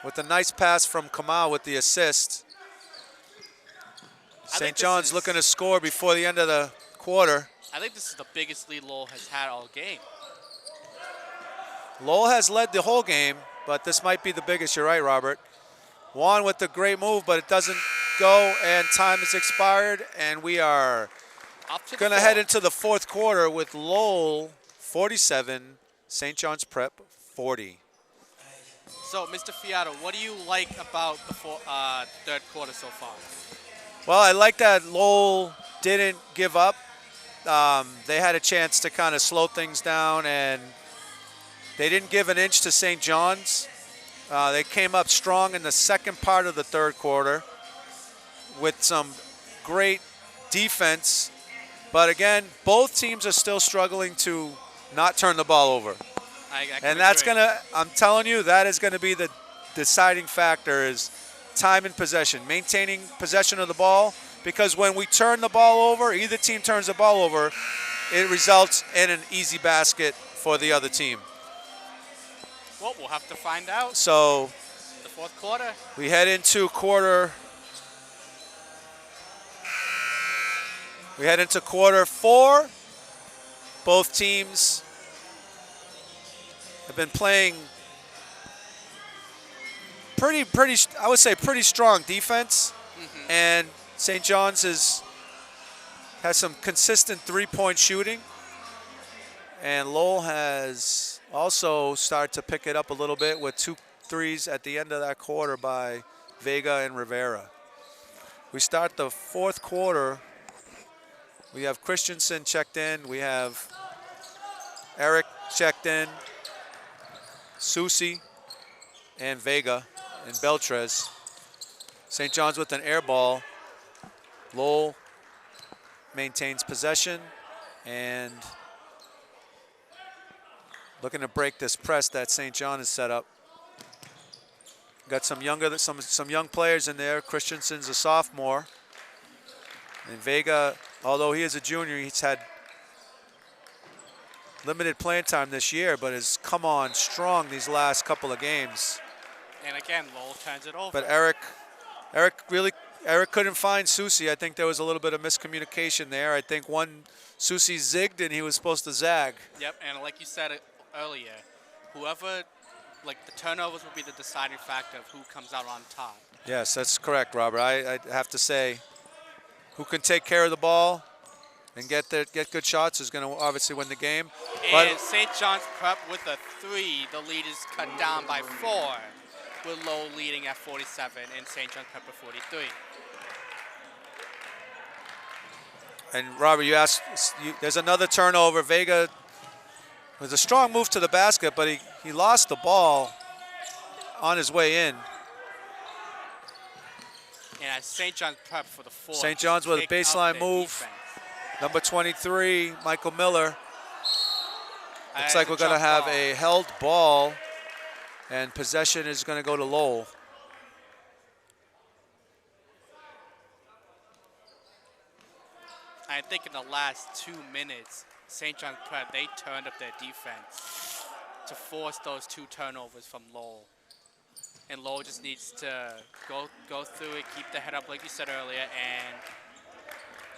with a nice pass from Kamal with the assist. St. John's looking to score before the end of the quarter. I think this is the biggest lead Lowell has had all game. Lowell has led the whole game, but this might be the biggest. You're right, Robert. Juan with the great move, but it doesn't go, and time has expired, and we are going to head into the fourth quarter with Lowell 47, St. John's Prep 40. So, Mr. Fiato, what do you like about the third quarter so far? Well, I like that Lowell didn't give up. They had a chance to kind of slow things down, and they didn't give an inch to St. John's. They came up strong in the second part of the third quarter with some great defense. But again, both teams are still struggling to not turn the ball over. I can And that's agree. I'm telling you, that is going to be the deciding factor is time and possession, maintaining possession of the ball. Because when we turn the ball over, either team turns the ball over, it results in an easy basket for the other team. Well, we'll have to find out So the fourth quarter. we head into quarter four. Both teams have been playing I would say pretty strong defense. And St. John's has some consistent three-point shooting. And Lowell has also started to pick it up a little bit with 2 threes at the end of that quarter by Vega and Rivera. We start the fourth quarter. We have Christensen checked in. We have Eric checked in, Susi, and Vega and Beltrez. St. John's with an air ball. Lowell maintains possession and looking to break this press that St. John has set up. Got some young players in there. Christensen's a sophomore. And Vega, although he is a junior, he's had limited playing time this year, but has come on strong these last couple of games. And again, Lowell turns it over. But Eric couldn't find Susi. I think there was a little bit of miscommunication there. I think Susi zigged and he was supposed to zag. Yep, and like you said earlier, the turnovers will be the deciding factor of who comes out on top. Yes, that's correct, Robert. I have to say, who can take care of the ball and get good shots is going to obviously win the game. And St. John's Prep with a 3. The lead is cut down by 4, with Lowell leading at 47 and St. John's Prep at 43. And Robert, there's another turnover. Vega was a strong move to the basket, but he lost the ball on his way in. And at St. John's Prep for the 4th. St. John's with a pick up baseline their move. defense. Number 23, Michael Miller. Looks And like we're going to jump have ball. a held ball, and possession is going to go to Lowell. I think in the last 2 minutes, St. John's Prep, they turned up their defense to force those 2 turnovers from Lowell. And Lowell just needs to go through it, keep the head up like you said earlier, and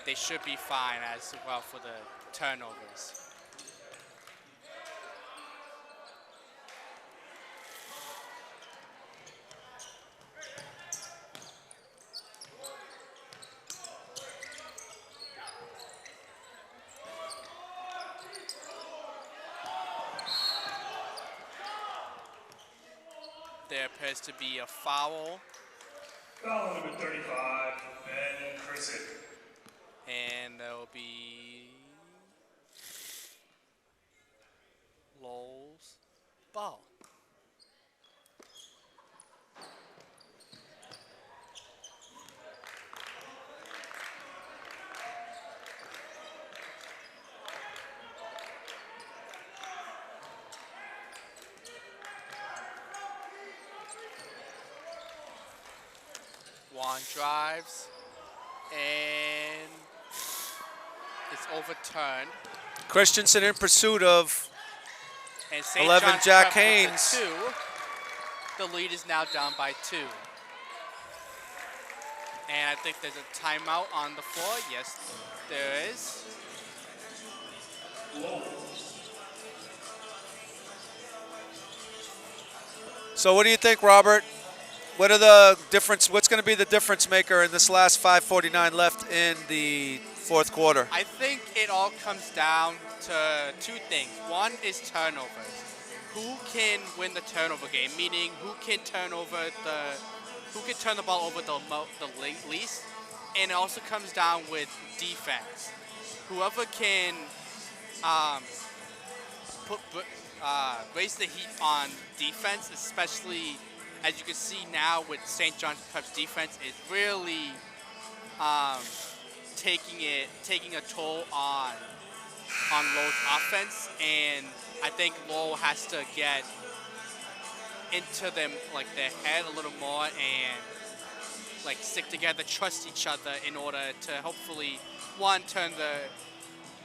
they should be fine as well for the turnovers. There appears to be a foul, Foul number 35, Ben Chrisick. and there will be Lowell's ball. Juan drives, and it's overturned. Christensen in pursuit of And St. 11 John's Jack Prep with Haynes. the 2. The lead is now down by 2. And I think there's a timeout on the floor. Yes, there is. So what do you think, Robert? What's going to be the difference maker in this last 5:49 left in the fourth quarter? I think it all comes down to 2 things. One is turnovers. who can win the turnover game, meaning who can turn the ball over least, and it also comes down with defense. Whoever can um, put raise the heat on defense, especially as you can see now with St. John's Prep's defense, is really um, taking a toll on Lowell's offense, and I think Lowell has to get into them like their head a little more and like stick together, trust each other in order to hopefully one turn the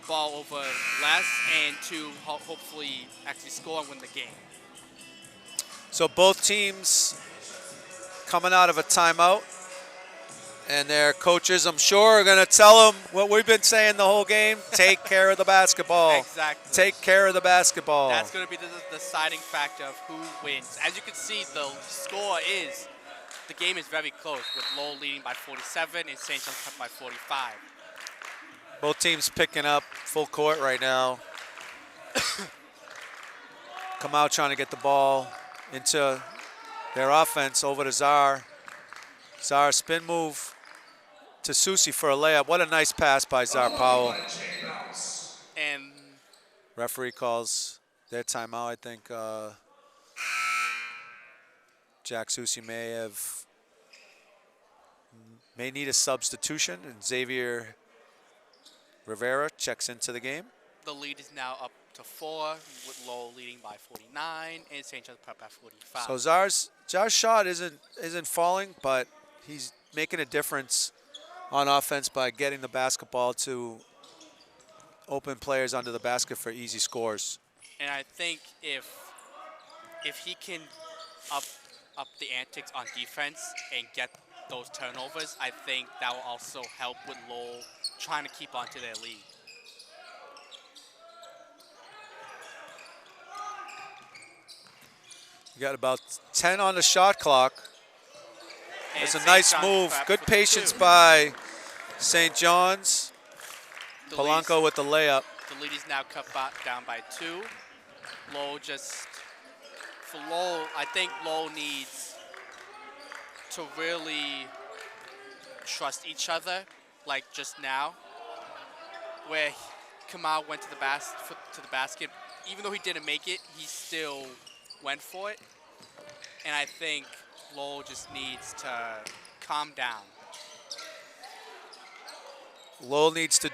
ball over less and to hopefully actually score and win the game. So both teams coming out of a timeout, and their coaches, I'm sure, are going to tell them what we've been saying the whole game: take care of the basketball. Exactly. Take care of the basketball. That's going to be the deciding factor of who wins. As you can see, the score is, the game is very close, with Lowell leading by 47 and St. John's Prep by 45. Both teams picking up full court right now. Come out trying to get the ball into their offense over to Czar. Czar spin move to Susi for a layup. What a nice pass by Czar Powell. And Referee calls their timeout. I think Jack Susi may need a substitution, and Xavier Rivera checks into the game. the lead is now up to 4, with Lowell leading by 49 and St. John's Prep by 45. So Czar's shot isn't falling, but he's making a difference on offense by getting the basketball to open players under the basket for easy scores. And I think if he can up the antics on defense and get those turnovers, I think that will also help with Lowell trying to keep onto their lead. You got about 10 on the shot clock. And That's a St. nice John's move. Prep Good for patience 2. by St. John's. The Polanco with the layup. The lead is now cut down by 2. Lowell for Lowell, I think Lowell needs to really trust each other, like just now, where Kamal went to the basket. Even though he didn't make it, he still went for it. And I think Lowell just needs to calm down. Lowell needs to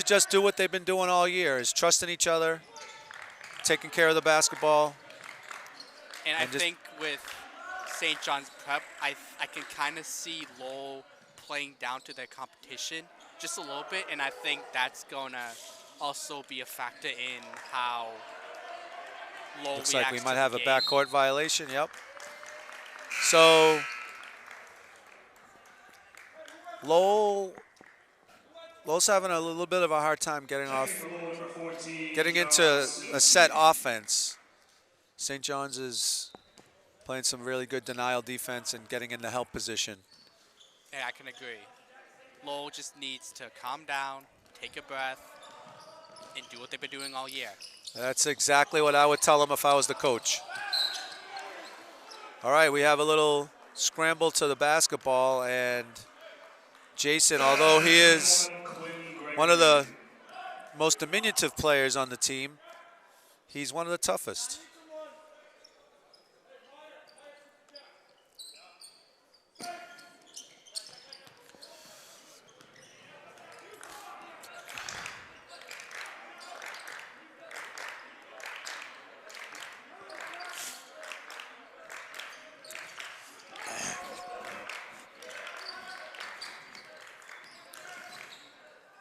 just do what they've been doing all year, is trusting each other, taking care of the basketball. And I think with St. John's Prep, I can kind of see Lowell playing down to their competition just a little bit, and I think that's going to also be a factor in how Lowell Looks reacts like we to might the have a game. backcourt violation, yep. So Lowell's having a little bit of a hard time getting into a set offense. St. John's is playing some really good denial defense and getting in the help position. Yeah, I can agree. Lowell just needs to calm down, take a breath, and do what they've been doing all year. That's exactly what I would tell them if I was the coach. All right, we have a little scramble to the basketball, and Jason, although he is one of the most diminutive players on the team, he's one of the toughest.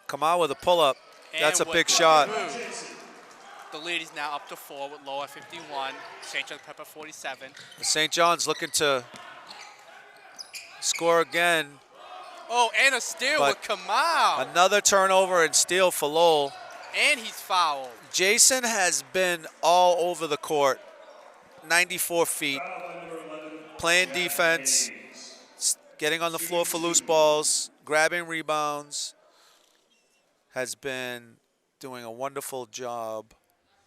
Kamal with a pull-up. That's a And big with shot. The lead is now up to 4 with Lowell at 51, St. John's Prep at 47. St. John's looking to score again. Oh, and a steal But with Kamal. Another turnover and steal for Lowell. And he's fouled. Jason has been all over the court, 94 feet, playing defense, getting on the floor for loose balls, grabbing rebounds, has been doing a wonderful job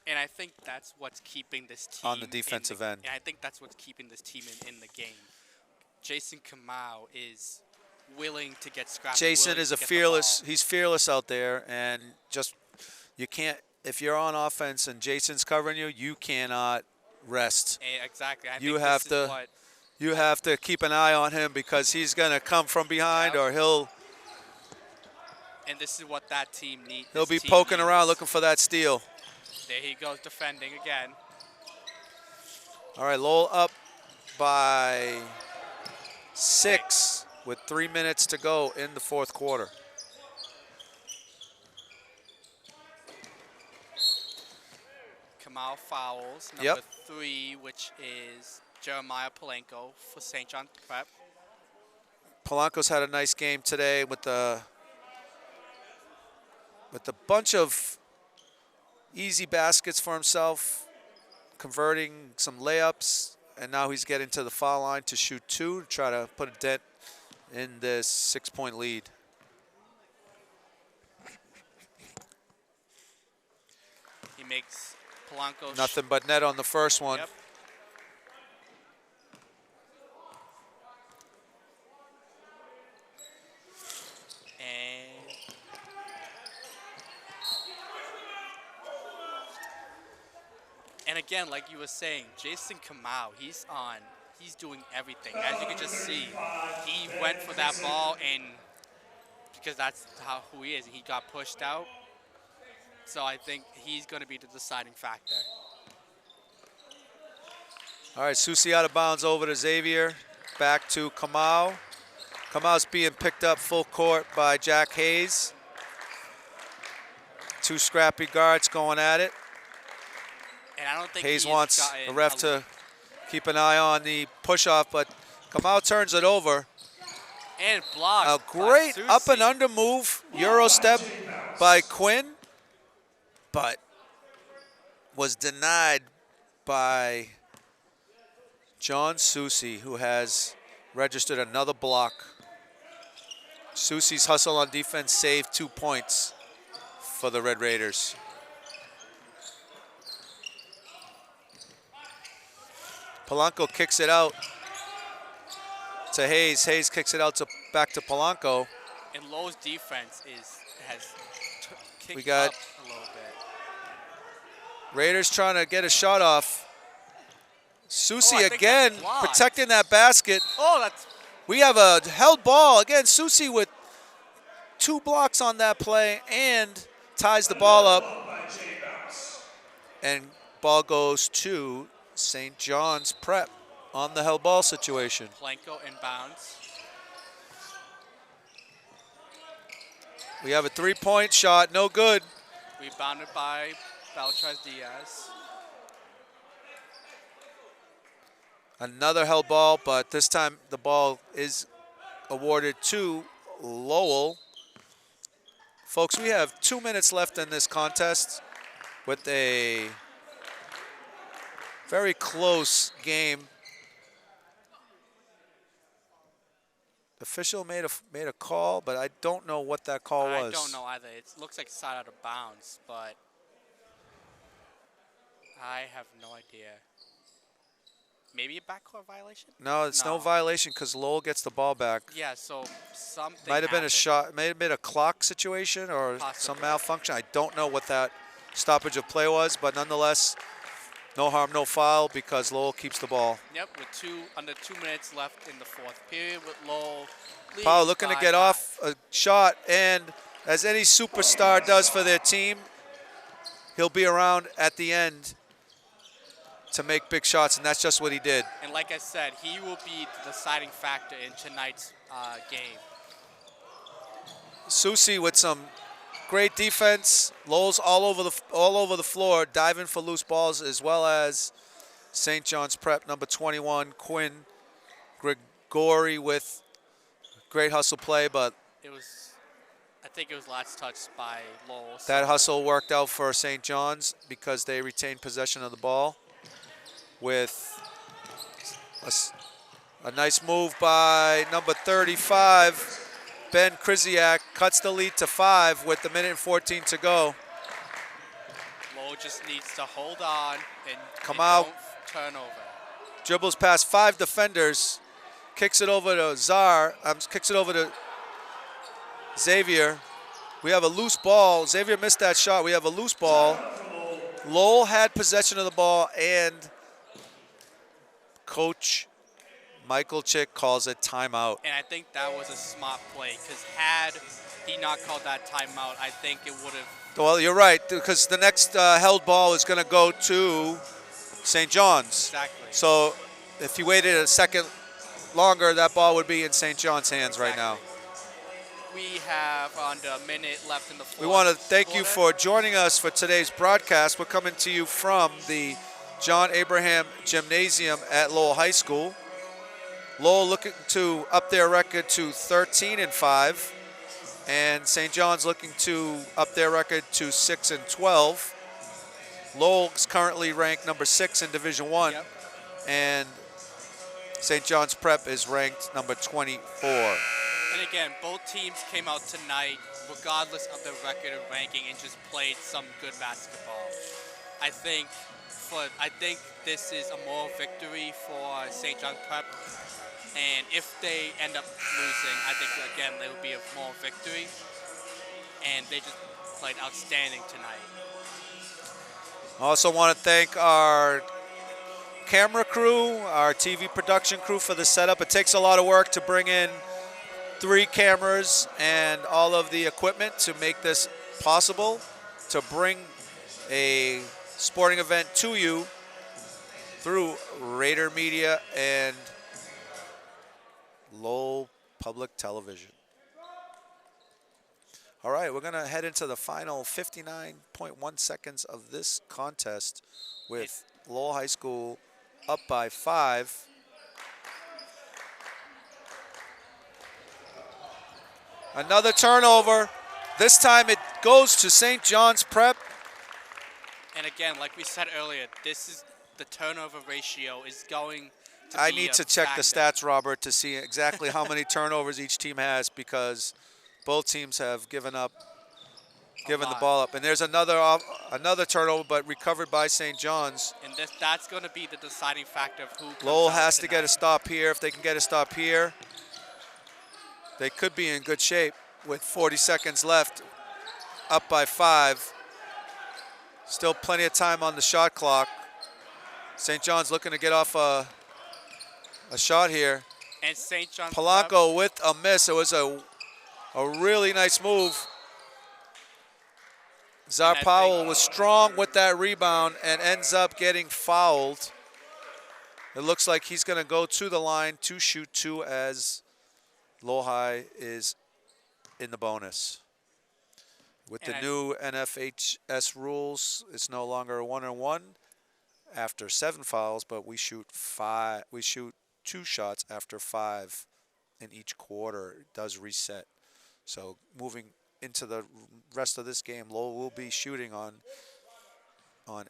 And I think that's what's keeping this team on the defensive end. And I think that's what's keeping this team in the game. Jason Kamau is willing to get scrappy. Jason is a fearless. He's fearless out there, and just you can't. If you're on offense and Jason's covering you, you cannot rest. Exactly. You have to keep an eye on him because he's gonna come from behind, or he'll. And this is what that team needs. He'll be poking around looking for that steal. There he goes defending again. All right, Lowell up by 6 with 3 minutes to go in the fourth quarter. Kamau fouls. Number 3, which is Jeremiah Polanco for St. John's Prep. Polanco's had a nice game today with a bunch of easy baskets for himself, converting some layups, and now he's getting to the foul line to shoot 2 to try to put a dent in this 6-point lead. He makes Polanco nothing but net on the first one. Yep. And again, like you were saying, Jason Kamau, he's doing everything. As you can just see, he went for that ball, and because that's who he is, he got pushed out. So I think he's going to be the deciding factor. All right, Susi out of bounds over to Xavier. Back to Kamau. Kamau's being picked up full court by Jack Hayes. 2 scrappy guards going at it. And I don't think Hayes wants the ref to keep an eye on the push-off, but Kamau turns it over. And blocked. A great up and under move, Euro step by Quinn, but was denied by John Susi, who has registered another block. Susi's hustle on defense saved 2 points for the Red Raiders. Polanco kicks it out to Hayes. Hayes kicks it out back to Polanco. And Lowell's defense has kicked got up a little bit. Raiders trying to get a shot off. Susi again protecting that basket. We have a held ball. Again, Susi with 2 blocks on that play and ties the ball up. And ball goes to St. John's Prep on the held ball situation. Polanco inbounds. We have a 3-point shot, no good. Rebounded by Beltraz Diaz. Another held ball, but this time the ball is awarded to Lowell. Folks, we have 2 minutes left in this contest with a very close game. The official made a call, but I don't know what that call was. I don't know either. It looks like it's out of bounds, but I have no idea. Maybe a backcourt violation? No, it's no violation because Lowell gets the ball back. Yeah, so something might have been a shot, may have been a clock situation or some malfunction. I don't know what that stoppage of play was, but nonetheless, no harm, no foul because Lowell keeps the ball. Yep, with under 2 minutes left in the fourth period with Lowell. Powell looking to get off a shot, and as any superstar does for their team, he'll be around at the end to make big shots, and that's just what he did. And like I said, he will be the deciding factor in tonight's game. Susi with some great defense. Lowell's all over the floor, diving for loose balls, as well as St. John's Prep number 21, Quinn Grigori with great hustle play, but I think it was last touched by Lowell. That hustle worked out for St. John's because they retained possession of the ball with a nice move by number 35. Ben Krzyzak cuts the lead to 5 with a minute and 14 to go. Lowell just needs to hold on and Come and out. don't turn over. Dribbles past 5 defenders. Kicks it over to kicks it over to Xavier. We have a loose ball. Xavier missed that shot. We have a loose ball. Lowell had possession of the ball, and Coach Michael Chick calls it timeout. And I think that was a smart play because had he not called that timeout, I think it would have. Well, you're right, because the next held ball is going to go to St. John's. Exactly. So if he waited a second longer, that ball would be in St. John's hands right now. We have under a minute left in the fourth. We want to thank you quarter. for joining us for today's broadcast. We're coming to you from the John Abraham Gymnasium at Lowell High School. Lowell looking to up their record to 13-5, and St. John's looking to up their record to 6-12. Lowell is currently ranked number 6 in Division I, Yep. and St. John's Prep is ranked number 24. And again, both teams came out tonight, regardless of their record and ranking, and just played some good basketball. I think this is a moral victory for St. John's Prep. And if they end up losing, I think, again, there will be a moral victory. And they just played outstanding tonight. I also want to thank our camera crew, our TV production crew for the setup. It takes a lot of work to bring in 3 cameras and all of the equipment to make this possible, to bring a sporting event to you through Raider Media and Lowell Public Television. All right, we're going to head into the final 59.1 seconds of this contest with Lowell High School up by 5. Another turnover. This time it goes to St. John's Prep. And again, like we said earlier, the turnover ratio is going to I be need a to check the factor. stats, Robert, to see exactly how many turnovers each team has, because both teams have given the lot. ball up. And there's another turnover, but recovered by St. John's. And that's going to be the deciding factor of who comes Lowell out has to get a tonight. stop here. If they can get a stop here, they could be in good shape with 40 seconds left, up by 5. Still plenty of time on the shot clock. St. John's looking to get off a shot here. And St. John's Polanco with a miss. It was a really nice move. Czar And I Powell think- was strong with that rebound and ends up getting fouled. It looks like he's going to go to the line to shoot 2 as Lowell High is in the bonus. With the And new NFHS rules, it's no longer a 1-on-1 after 7 fouls, but we shoot 2 shots after 5 in each quarter. It does reset. So moving into the rest of this game, Lowell will be shooting on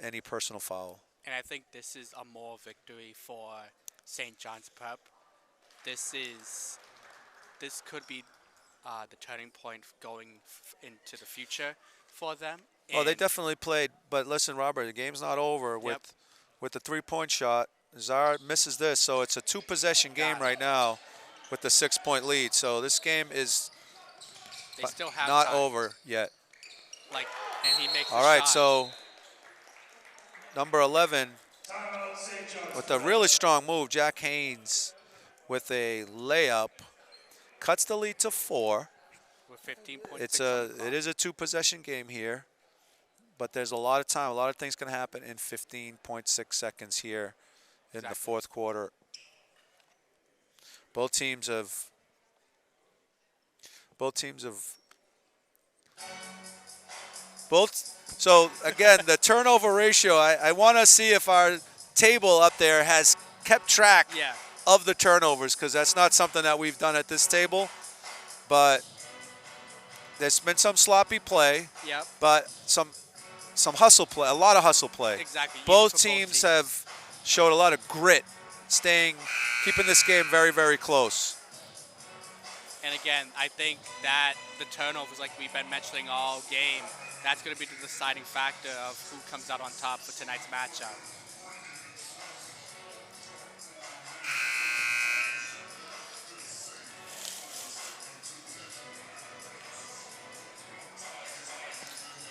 any personal foul. And I think this is a moral victory for St. John's Prep. This could be the turning point going into the future for them. Oh, they And definitely played. But listen, Robert, the game's not over with the 3-point shot. Czar misses this, so it's a 2-possession game right now with the 6-point lead. So this game is they still have not time. over yet. And he makes All the right, shot. so number 11 Timeout, St. John's with a really strong move, Jack Haynes with a layup, cuts the lead to 4. with 15.6 It is a 2-possession game here, but there's a lot of time. A lot of things can happen in 15.6 seconds here in the Exactly. 4th quarter. Both teams have so again, the turnover ratio, I want to see if our table up there has kept track Yeah. of the turnovers, because that's not something that we've done at this table. But there's been some sloppy play, Yep. but some hustle play, a lot of hustle play. Exactly. Even Both for teams have showed a lot of grit, keeping this game very, very close. And again, I think that the turnovers, like we've been mentioning all game, That's going to be the deciding factor of who comes out on top for tonight's matchup.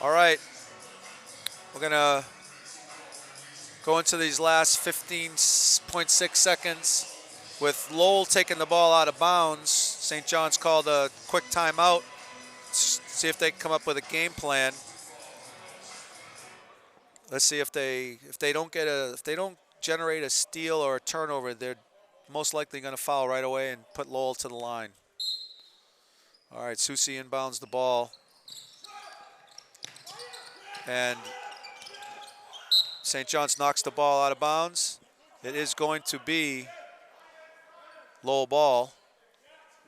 All right, we're gonna go into these last 15.6 seconds with Lowell taking the ball out of bounds. St. John's called a quick timeout. See if they can come up with a game plan. Let's see if they don't generate a steal or a turnover, they're most likely going to foul right away and put Lowell to the line. All right, Susi inbounds the ball. And St. John's knocks the ball out of bounds. It is going to be Lowell ball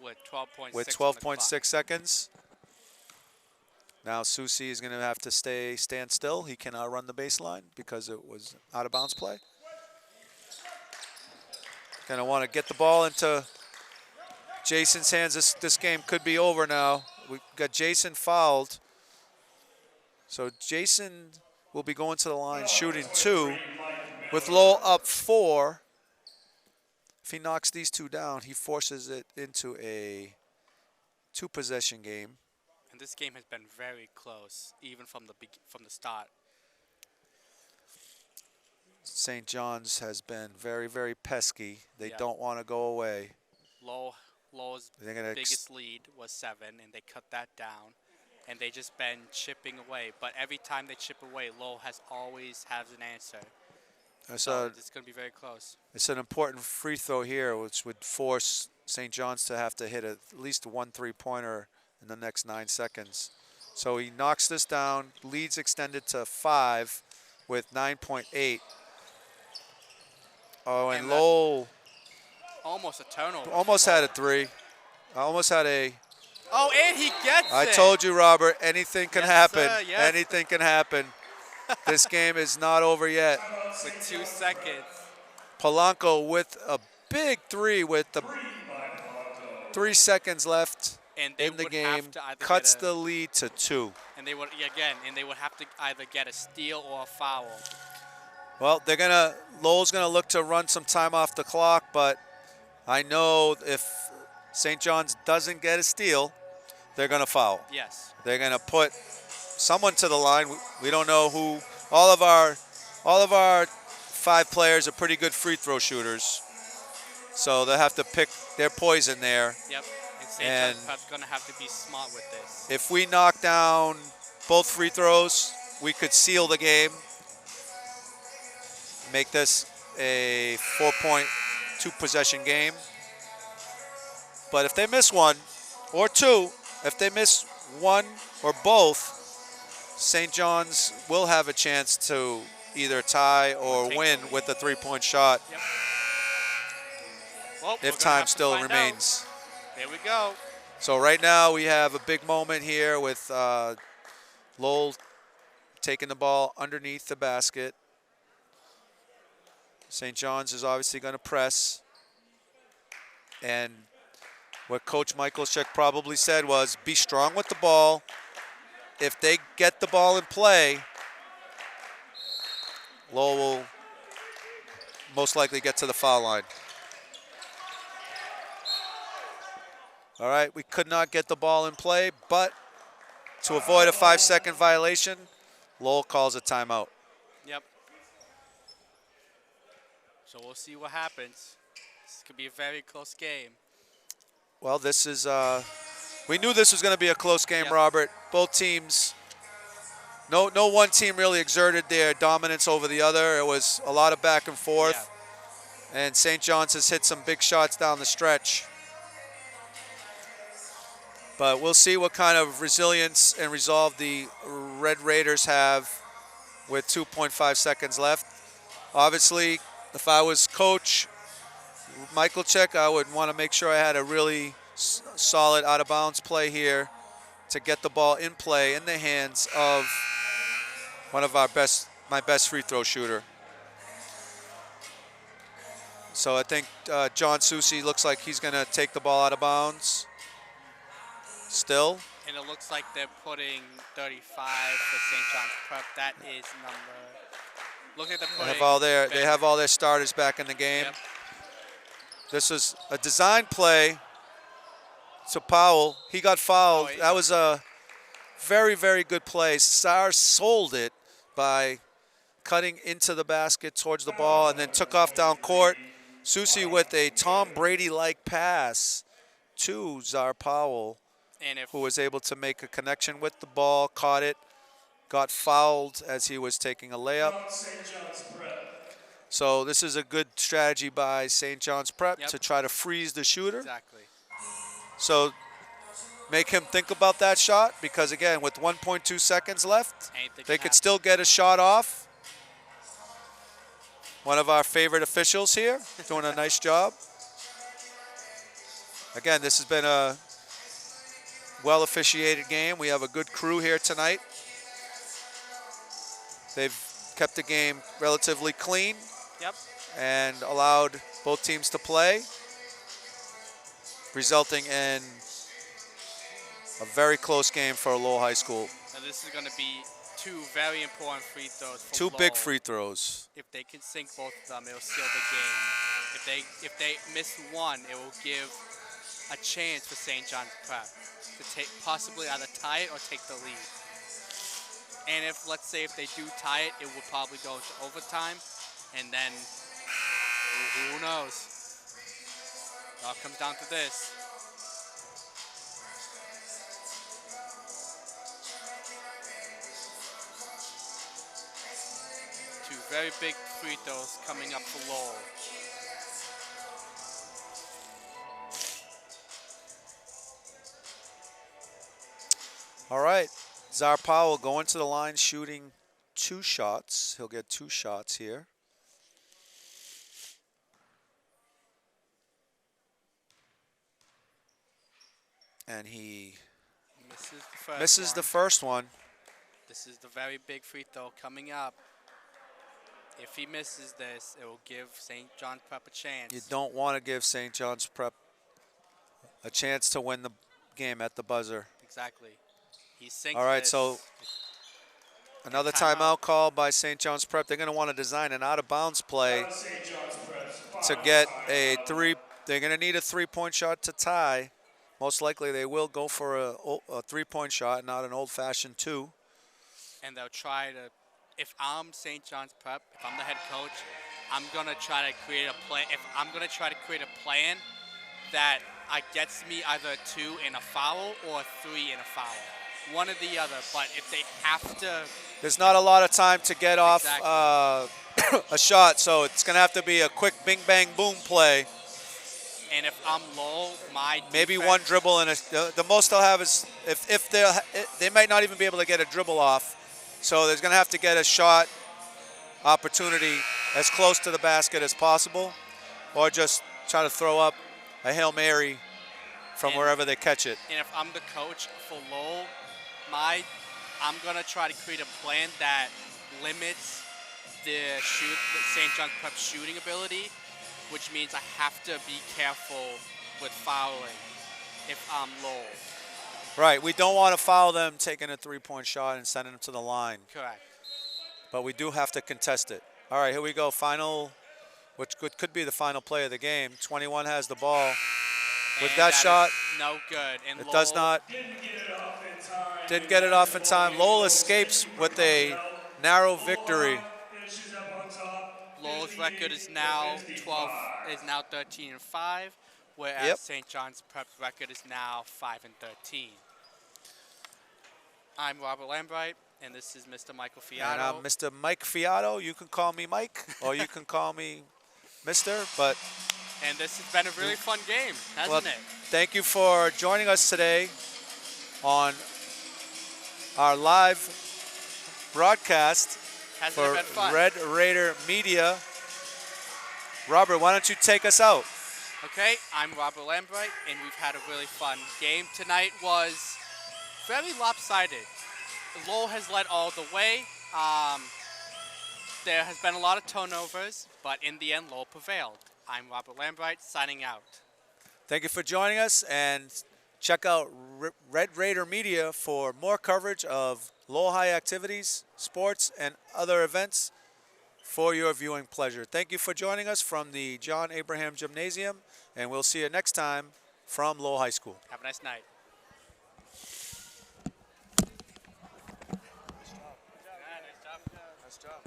With 12.6 with 12.6 seconds. Now Susi is going to have to stand still. He cannot run the baseline because it was out of bounds play. Going to want to get the ball into Jason's hands. This game could be over now. We got Jason fouled. So Jason will be going to the line shooting 2 with Lowell up 4. If he knocks these 2 down, he forces it into a 2-possession game. And this game has been very close, even from the start. St. John's has been very, very pesky. They Yeah. don't want to go away. Lowell's biggest lead was 7, and they cut that down. And they just been chipping away. But every time they chip away, Lowell always has an answer. So it's going to be very close. It's an important free throw here, which would force St. John's to have to hit at least 1 3-pointer in the next 9 seconds. So he knocks this down. Leads extended to 5 with 9.8. Oh, and Lowell almost a turnover. Almost had a 3. Almost had a... Oh, and he gets it. I told you, Robert, anything can happen. Sir, yes. Anything can happen. This game is not over yet. With 2 seconds. Polanco with a big 3 with the 3 seconds left in the game. Cuts the lead to 2. And they would have to either get a steal or a foul. Well, Lowell's gonna look to run some time off the clock, but I know if St. John's doesn't get a steal, they're gonna foul. Yes. They're gonna put someone to the line. We don't know who. All of our 5 players are pretty good free throw shooters, so they'll have to pick their poison there. Yep. And St. John's gonna have to be smart with this. If we knock down both free throws, we could seal the game. Make this a 4-point, 2-possession game. But if they miss 1 or 2, if they miss 1 or both, St. John's will have a chance to either tie or win with a 3-point shot. Yep. Well, if time still remains. There we go. So right now we have a big moment here with Lowell taking the ball underneath the basket. St. John's is obviously going to press. And what Coach Michalczyk probably said was, be strong with the ball. If they get the ball in play, Lowell will most likely get to the foul line. All right, we could not get the ball in play, but to avoid a 5-second violation, Lowell calls a timeout. Yep. So we'll see what happens. This could be a very close game. Well, this is, we knew this was going to be a close game, yep. Robert. Both teams, no one team really exerted their dominance over the other. It was a lot of back and forth. Yeah. And St. John's has hit some big shots down the stretch. But we'll see what kind of resilience and resolve the Red Raiders have with 2.5 seconds left. Obviously, if I was Coach Michalczyk, I would want to make sure I had a really solid out-of-bounds play here to get the ball in play in the hands of one of my best free throw shooter. So I think John Susi looks like he's going to take the ball out of bounds. Still, And it looks like they're putting 35 for St. John's Prep. That is number. Look at the They have all their starters back in the game. Yep. This is a design play to Powell. He got fouled. Oh, That was a very, very good play. Sars sold it by cutting into the basket towards the ball and then took off down court. Susi with a Tom Brady-like pass to Czar Powell, who was able to make a connection with the ball, caught it, got fouled as he was taking a layup. So this is a good strategy by St. John's Prep to try to freeze the shooter. Exactly. So make him think about that shot because, again, with 1.2 seconds left, they could still get a shot off. One of our favorite officials here doing a nice job. Again, this has been a well-officiated game. We have a good crew here tonight. They've kept the game relatively clean and allowed both teams to play, resulting in a very close game for Lowell High School. Now this is going to be two very important free throws for Two Lowell. big free throws. If they can sink both of them, it will seal the game. If they miss one, it will give a chance for St. John's Prep to possibly either tie it or take the lead. And if, let's say, if they do tie it, it will probably go into overtime, and then who knows? It all comes down to this. Two very big free throws coming up for Lowell. All right, Czar Powell going to the line shooting 2 shots. He'll get 2 shots here. And he misses the first one. This is the very big free throw coming up. If he misses this, it will give St. John's Prep a chance. You don't want to give St. John's Prep a chance to win the game at the buzzer. Exactly. He sinks. All right, so another timeout call by St. John's Prep. They're going to want to design an out-of-bounds play to get a 3. They're going to need a 3-point shot to tie. Most likely they will go for a 3-point shot, not an old-fashioned 2. And they'll try to, if I'm St. John's Prep, if I'm the head coach, I'm going to try to create a plan. If I'm going to try to create a plan that gets me either a 2 in a foul or a 3 in a foul. One or the other, but if they have to... There's not a lot of time to get off a shot, so it's going to have to be a quick bing, bang, boom play. And if I'm low, maybe one dribble, and the most they'll have is if they might not even be able to get a dribble off. So there's going to have to get a shot opportunity as close to the basket as possible, or just try to throw up a Hail Mary from wherever they catch it. And if I'm the coach for Lowell, I'm going to try to create a plan that limits the St. John's Prep shooting ability, which means I have to be careful with fouling if I'm Lowell. Right, we don't want to foul them taking a 3-point shot and sending them to the line. Correct. But we do have to contest it. All right, here we go. Final, which could be the final play of the game. 21 has the ball. With that shot, no good. And it does not. Didn't get it off in time. Lowell escapes with a narrow victory. Lowell's record is now 13-5, whereas St. John's Prep's record is now 5-13. I'm Robert Lambright, and this is Mr. Michael Fiato. And I'm Mr. Mike Fiato. You can call me Mike, or you can call me Mr. But and this has been a really fun game, hasn't it? Thank you for joining us today on our live broadcast for Red Raider Media. Robert, why don't you take us out? Okay, I'm Robert Lambright, and we've had a really fun game. Tonight was very lopsided. Lowell has led all the way. There has been a lot of turnovers, but in the end, Lowell prevailed. I'm Robert Lambright, signing out. Thank you for joining us, and Check out Red Raider Media for more coverage of Lowell High activities, sports, and other events for your viewing pleasure. Thank you for joining us from the John Abraham Gymnasium, and we'll see you next time from Lowell High School. Have a nice night. Nice job.